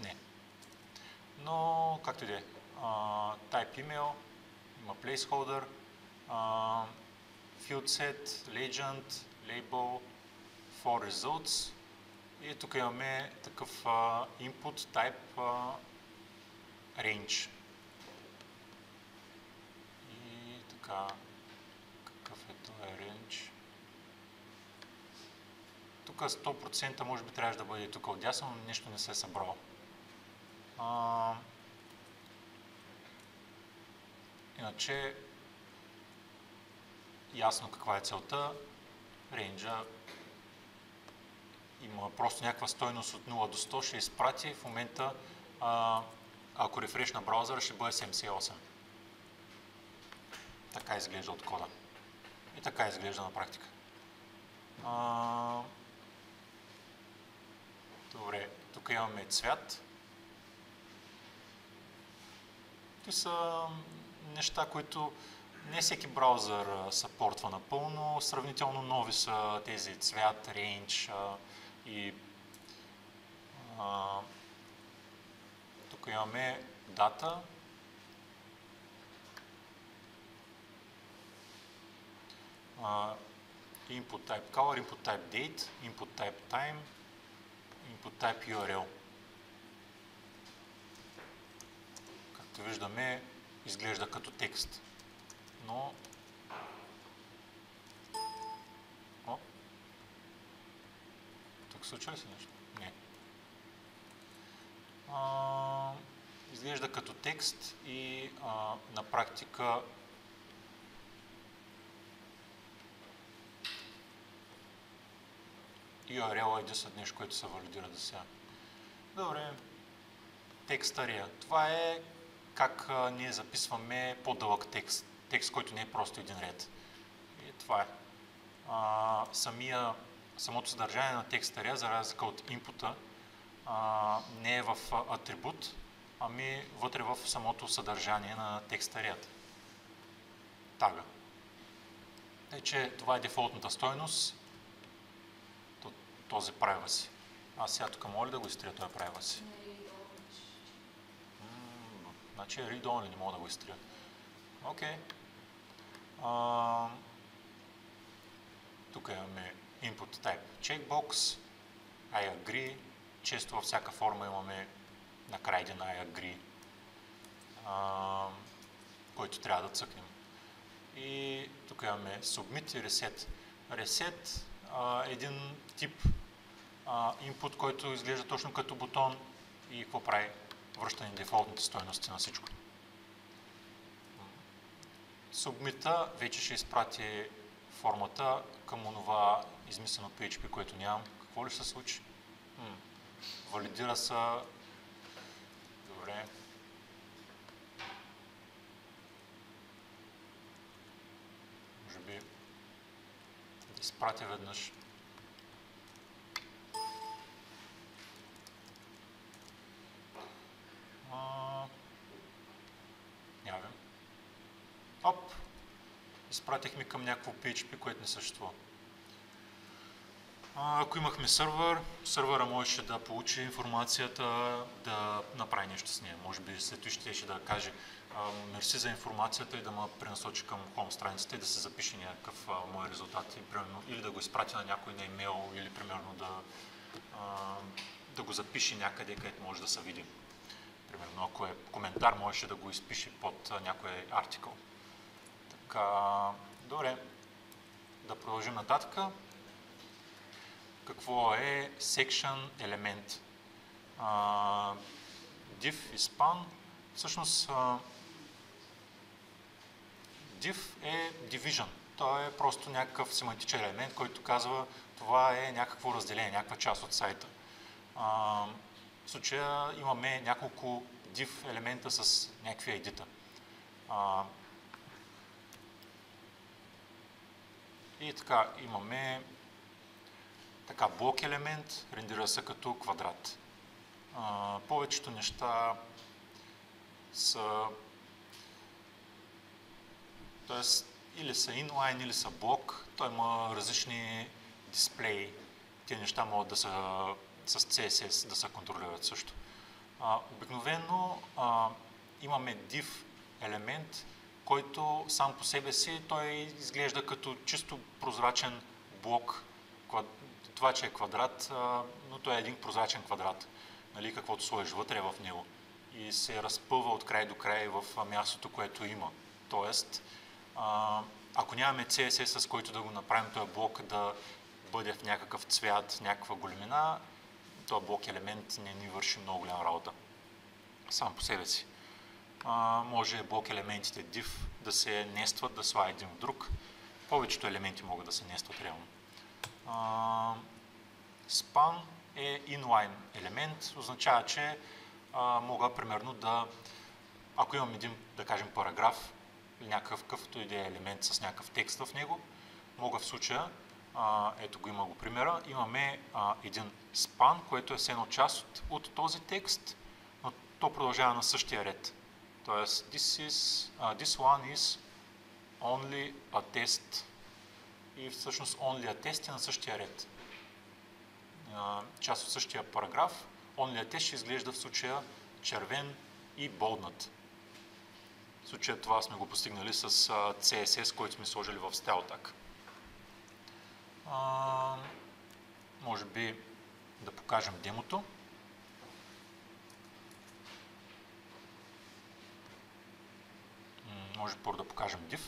Не. Но, както и да е. Type email, има placeholder, field set, legend, label, for results и тук имаме такъв input type range. И така, какъв е този range? Тук 100% може би трябваше да бъде тук отдясно, но нещо не се е събрало. Иначе ясно каква е целта. Рейнджа има просто някаква стойност от 0 до 100, ще изпрати. В момента, ако рефрешна браузъра, ще бъде 78. Така изглежда от кода. И така изглежда на практика. Добре, тук имаме цвят. Това са неща, които не всеки браузър съпортва напълно. Сравнително нови са тези цвят, range и тук имаме дата. Input type color, input type date, input type time, input type URL. Както виждаме, изглежда като текст. Но... Тук случва ли се нещо? Не. Изглежда като текст и на практика URL е единствено нещо, което се валидира до сега. Добре. Текст ария. Това е как ние записваме по-дълъг текст. Текст, който не е просто един ред. И това е. Самото съдържание на текст ария, за разлика от инпута, не е в атрибут, ами вътре в самото съдържание на текст арията. Тага. Тъй, че това е дефолтната стойност. Този privacy. Аз сега тук моля да го изтрия този privacy. Значи read only, не мога да го изтрия. Окей. Тук имаме input type checkbox, I agree. Често във всяка форма имаме накрая един I agree, който трябва да цъкнем. И тук имаме submit и reset. Reset е един тип input, който изглежда точно като бутон и какво прави? Връщане дефолтните стойности на всичко. Submit-а вече ще изпрати формата към онова измислено PHP, което нямам. Какво ли ще се случи? Валидира се. Добре. Може би да изпратя веднъж. Оп, изпратихме към някакво PHP, което не съществува. Ако имахме сървър, сървъра можеше да получи информацията, да направи нещо с нея. Може би след това ще да каже мерси за информацията и да ме пренасочи към хом страницата и да се запише някакъв мой резултат. Примерно, или да го изпрати на някой на имейл, или примерно да го запише някъде, където може да се види. Примерно, ако е коментар, можеше да го изпише под някой артикъл. Така, добре, да продължим нататък. Какво е section елемент? Div и span. Всъщност div е division. Той е просто някакъв семантичен елемент, който казва това е някакво разделение, някаква част от сайта. В случая имаме няколко div елемента с някакви ID-та. И така, имаме блок елемент, рендира се като квадрат. Повечето неща са, т.е. или са inline, или са блок. Той има различни дисплеи. Тези неща могат да са с CSS да се контролират също. Обикновено имаме div елемент, който сам по себе си той изглежда като чисто прозрачен блок. Това, че е квадрат, но той е един прозрачен квадрат, нали, каквото сложиш вътре в него и се разпъва от край до край в мястото, което има. Тоест, ако нямаме CSS, с който да го направим този блок да бъде в някакъв цвят, някаква големина, този блок елемент не ни върши много голяма работа сам по себе си. Може блок елементите div да се нестват, да слагат един в друг. Повечето елементи могат да се нестват реално. Span е inline елемент, означава, че мога примерно ако имам един, да кажем, параграф или някакъв какъвто и да е елемент с някакъв текст в него, мога в случая, ето го има го примера, имаме един span, което е с едно част от този текст, но то продължава на същия ред. Тоест, this one is only a test и всъщност only a test е на същия ред. Част от същия параграф, only a test ще изглежда в случая червен и болднат. В случая това сме го постигнали с CSS, който сме сложили в style tag. Може би да покажем демото. Може първо да покажем div.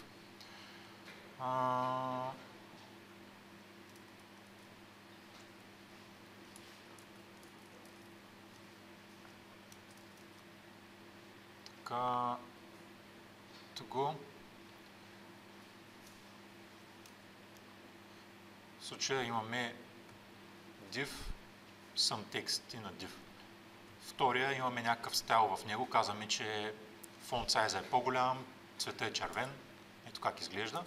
Така, тук. В случая имаме div, some text и на div. Втория имаме някакъв стайл в него, казваме, че font size е по-голям, цветът е червен, ето как изглежда.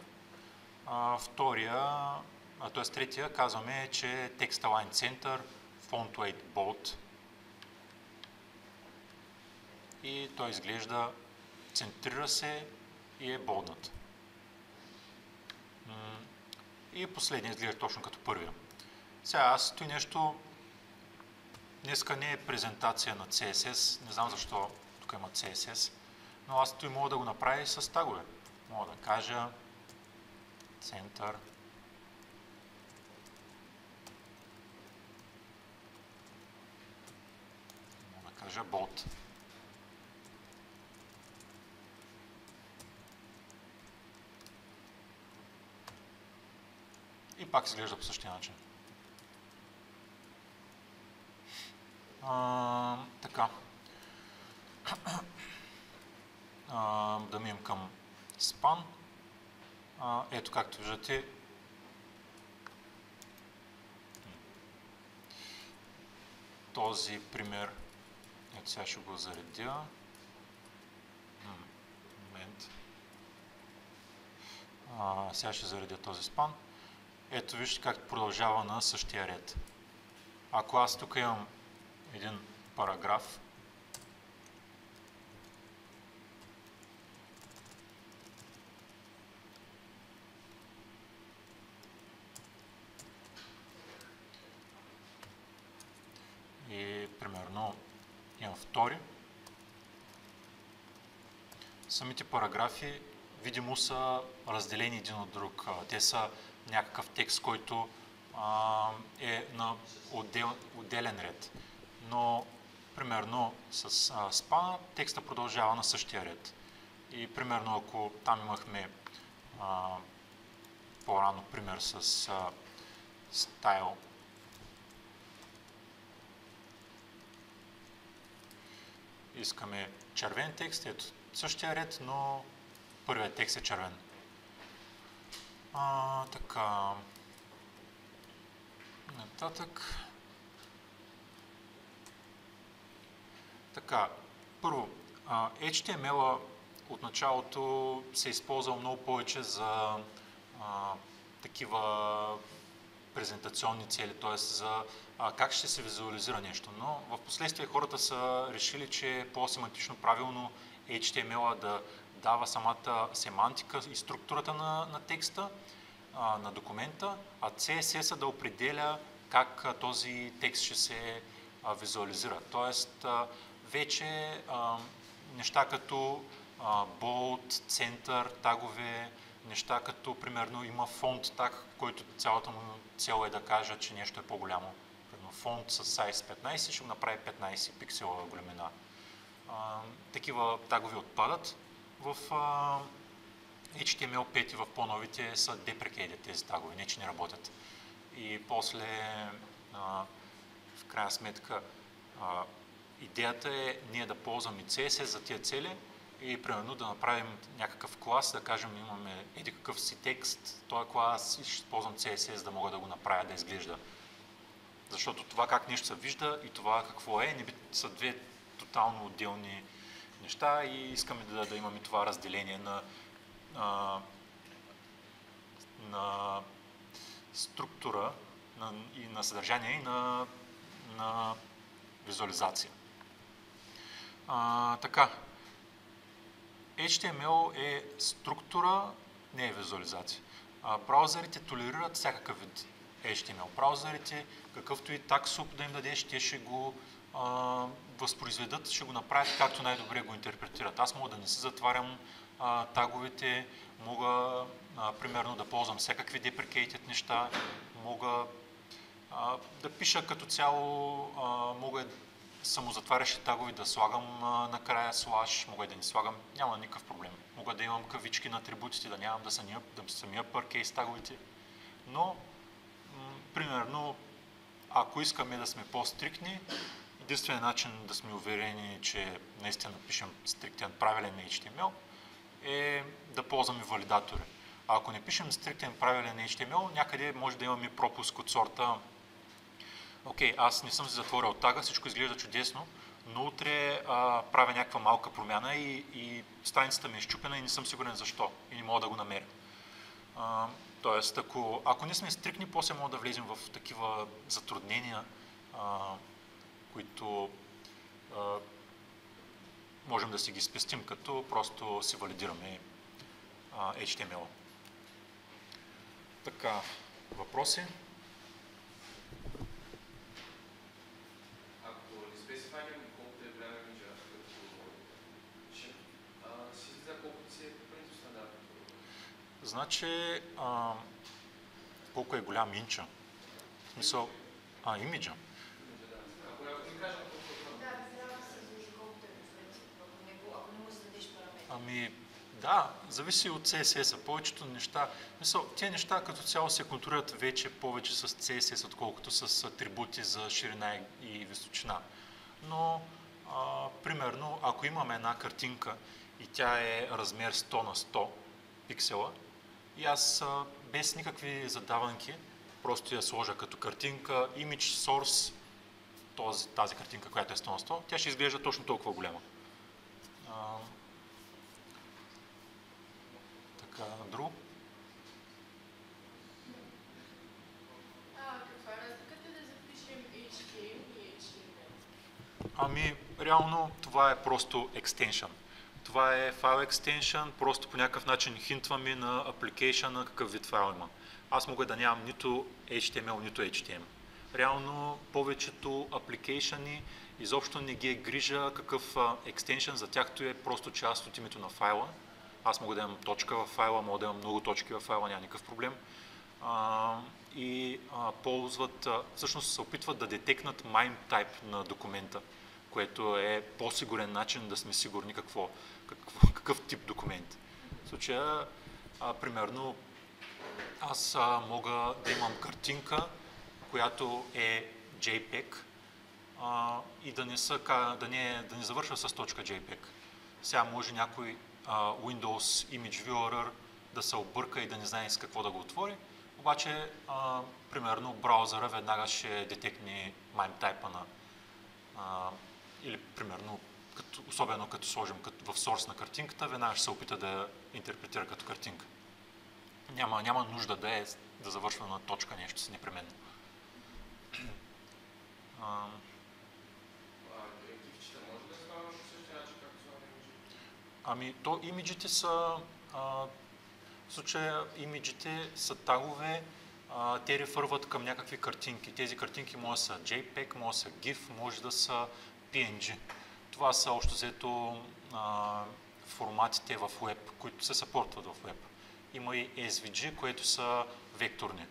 Третия казваме, че text align center, font weight bold и той изглежда, центрира се и е болднат. И последният изглежда точно като първия. Сега аз стои нещо, днеска не е презентация на CSS, не знам защо тук има CSS, но аз той мога да го направя и с тагове. Мога да кажа център, мога да кажа bold. И пак изглежда по същия начин. Така. Да минем към span. Ето, както виждате, този пример, ето сега ще го заредя. Момент. Сега ще заредя този span. Ето вижте как продължава на същия ред. Ако аз тук имам един параграф, И примерно имам втори. Самите параграфи видимо са разделени един от друг. Те са някакъв текст, който е на отделен ред. Но примерно с спана текста продължава на същия ред. И примерно ако там имахме по-рано пример с style, искаме червен текст, ето същия ред, но първият текст е червен. Така. Нататък. Така, първо, HTML-а от началото се използва много повече за такива презентационни цели, т.е. за как ще се визуализира нещо. Но в последствие хората са решили, че е по-семантично правилно HTML-а да дава самата семантика и структурата на текста, на документа, а CSS-а да определя как този текст ще се визуализира. Тоест, вече неща като bold, център, тагове, неща като, примерно, има фонт таг, който цялата му цел е да кажа, че нещо е по-голямо. Примерно, фонт с size 15 ще го направи 15 пиксела големина. Такива тагове отпадат. В HTML5 и в по-новите са deprecated тези тагове, не че не работят. И после, в крайна сметка, идеята е ние да ползваме CSS за тия цели и примерно да направим някакъв клас, да кажем имаме еди какъв си текст, този клас и ще ползвам CSS, да мога да го направя да изглежда. Защото това как нещо се вижда и това какво е, са две тотално отделни неща и искаме да имаме това разделение на структура и на съдържание и на визуализация. Така, HTML е структура, не е визуализация. Браузърите толерират всякакъв вид HTML. Браузърите, какъвто и таксуп да им дадеш, те ще го възпроизведат, ще го направят както най-добре го интерпретират. Аз мога да не си затварям таговете, мога примерно да ползвам всякакви deprecated неща, мога да пиша като цяло, мога самозатварящи тагове да слагам накрая слаш, мога и да не слагам, няма никакъв проблем. Мога да имам кавички на атрибутите, да нямам да самия паркейс таговете, но примерно ако искаме да сме по-стриктни, единственият начин да сме уверени, че наистина пишем стриктен правилен HTML е да ползваме валидатори. А ако не пишем стриктен правилен HTML, някъде може да имаме пропуск от сорта окей, аз не съм си затворил тага, всичко изглежда чудесно, но утре правя някаква малка промяна и страницата ми е счупена и не съм сигурен защо и не мога да го намеря. Тоест, ако не сме стрикни, после мога да влезем в такива затруднения, които можем да си ги спестим, като просто си валидираме HTML. Така, въпроси? Ако не специфайнем колкото е време миджа, като си излиза колкото си е принцип стандартно. Значи, колко е голям инча? В смисъл, имиджа. Ако не кажем колко е това. Да, трябва да се изложи колкото е принцип, ако не му зададеш параметри. Да, зависи от CSS-а. Повечето неща, тези неща като цяло се контролират вече повече с CSS, отколкото с атрибути за ширина и височина. Но, примерно, ако имаме една картинка и тя е размер 100 на 100 пиксела, и аз без никакви задаванки просто я сложа като картинка, image source, тази картинка, която е 100 на 100, тя ще изглежда точно толкова голяма. Друго? Каква е разликата да запишем HTML и HTML? Реално това е просто extension. Това е файл extension, просто по някакъв начин хинтваме на application какъв вид файл има. Аз мога да нямам нито HTML, нито HTML. реално повечето апликейшъни изобщо не ги е грижа какъв екстеншън, за тяхто е просто част от името на файла. Аз мога да имам точка в файла, мога да имам много точки в файла, няма никакъв проблем. Ползват, всъщност се опитват да детекнат MIME type на документа, което е по-сигурен начин да сме сигурни какъв тип документ. В случая, примерно, аз мога да имам картинка, която е JPEG и да не завършва с .jpeg. Сега може някой Windows Image Viewer да се обърка и да не знае с какво да го отвори, обаче, примерно, браузъра веднага ще детекне MIME type или, примерно, особено като сложим в source на картинката, веднага ще се опита да я интерпретира като картинка. Няма нужда да завършва на точка нещо си непременно. Гифчета може да слагаме по същия начин, както слагаме имиджи? То имиджите са, в случая имиджите са тагове, те рефърват към някакви картинки. Тези картинки може да са JPEG, може да са GIF, може да са PNG. Това са общо взето форматите в Web, които се съпортват в Web. Има и SVG, които са векторни.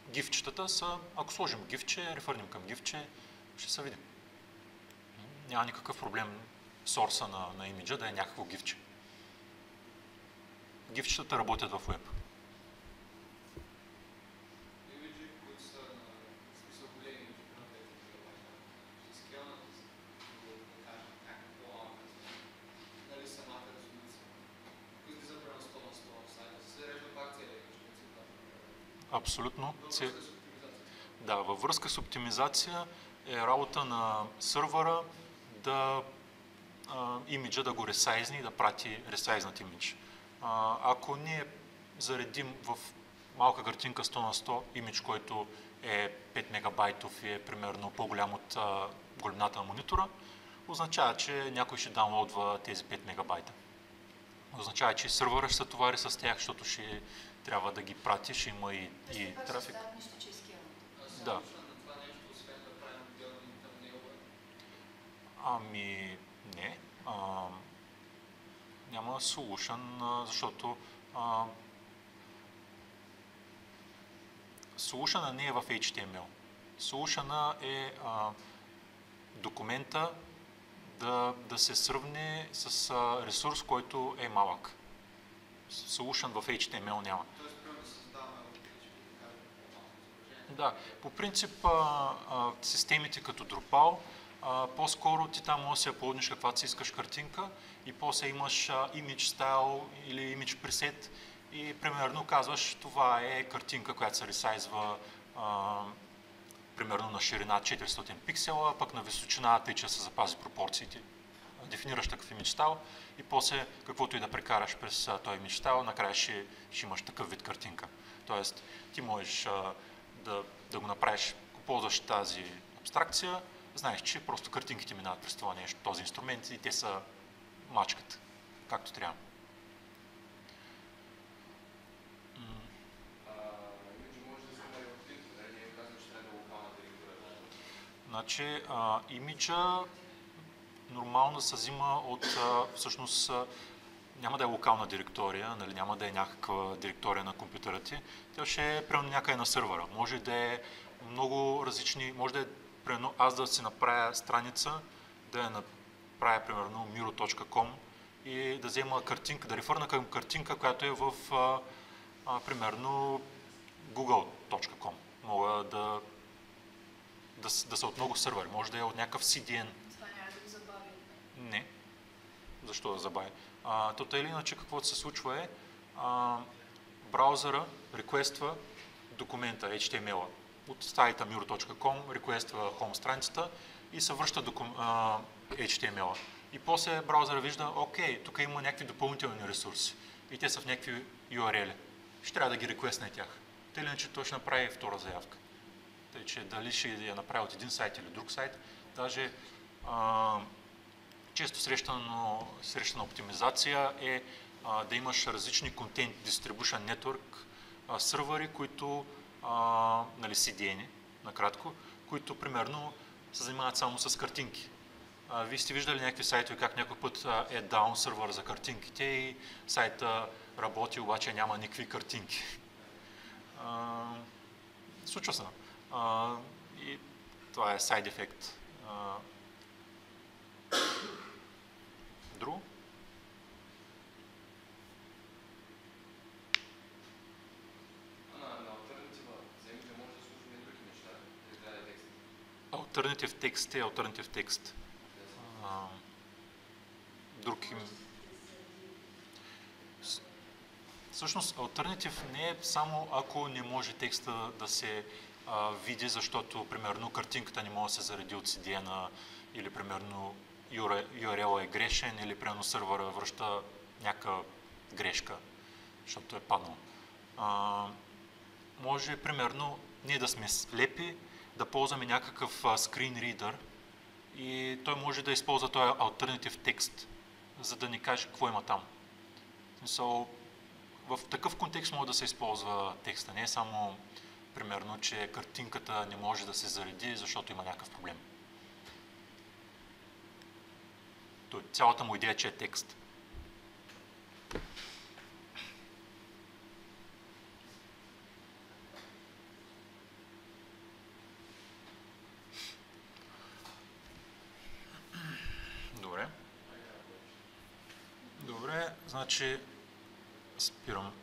Гифчетата са, ако сложим гифче, рефърнем към гифче, ще се видим. Няма никакъв проблем сорса на имиджа да е някакво гифче. Гифчетата работят в Web. Имиджи, които са на смисъл големи имиджи, на 5 гигабайта, ще скелнат, да кажем как по-малка, нали самата резолюция. Които са примерно 100 на 100 в сайта, се режда пак целия имидж, Абсолютно. във връзка с оптимизация. Да, във връзка с оптимизация е работа на сървъра да имиджа да го ресайзни и да прати ресайзнат имидж. Ако ние заредим в малка картинка 100 на 100 имидж, който е 5 мегабайтов и е примерно по-голям от големината на монитора, означава, че някой ще даунлоудва тези 5 мегабайта. Означава, че сървъра ще се товари с тях, защото ще трябва да ги прати, ще има и трафик. Да. Не. Няма solution, защото solution не е в HTML. Solution е документа да се сравни с ресурс, който е малък. Solution в HTML няма. Да, по принцип системите като Drupal, по-скоро ти там може да си апложиш каквато си искаш картинка и после имаш image style или image preset и примерно казваш, това е картинка, която се ресайзва примерно на ширина 400 пиксела, пък на височина тъй, че се запази пропорциите. Дефинираш такъв image style и после каквото и да прекараш през този image style, накрая ще имаш такъв вид картинка. Тоест ти можеш да го направиш, ако ползваш тази абстракция, знаеш, че просто картинките минават през това нещо, този инструмент и те са мачкат, както трябва. Имиджи може да се намери в клип, нали? Не е казано, че трябва да е локална директора. Значи, имиджа нормално се взима от, всъщност, няма да е локална директория, нали, няма да е някаква директория на компютъра ти, тя ще е примерно някъде на сървъра. Може да е много различни, може да е примерно аз да си направя страница, да я направя примерно miro.com и да взема картинка, да рефърна към картинка, която е в примерно google.com. Мога да са от много сървъри, може да е от някакъв CDN. Това няма да го забави. Не. Защо да забави? То или иначе каквото се случва е, браузъра реквества документа HTML-а от сайта miro.com, реквества home страницата и се връща HTML-а. И после браузъра вижда, окей, тук има някакви допълнителни ресурси и те са в някакви URL-и. Ще трябва да ги реквестне тях. Тъй или иначе той ще направи втора заявка. Тъй, че дали ще я направи от един сайт или друг сайт, даже често срещана оптимизация е да имаш различни Content Distribution Network сървъри, които нали, CDN, накратко, които примерно се занимават само с картинки. Вие сте виждали някакви сайтове, как някой път е даун сървър за картинките и сайта работи, обаче няма никакви картинки. Случва се. И това е сайд ефект. Друго? Alternative text е alternative text. Друг им... Всъщност, alternative не е само ако не може текста да се види, защото, примерно, картинката не може да се зареди от CDN-а или, примерно, URL е грешен или, примерно, сървъра връща някаква грешка, защото е паднал. Може, примерно, ние да сме слепи, да ползваме някакъв screen reader и той може да използва този alternative текст, за да ни каже какво има там. В такъв контекст може да се използва текста, не е само примерно, че картинката не може да се зареди, защото има някакъв проблем. Цялата му идея, че е текст. Добре, значи спирам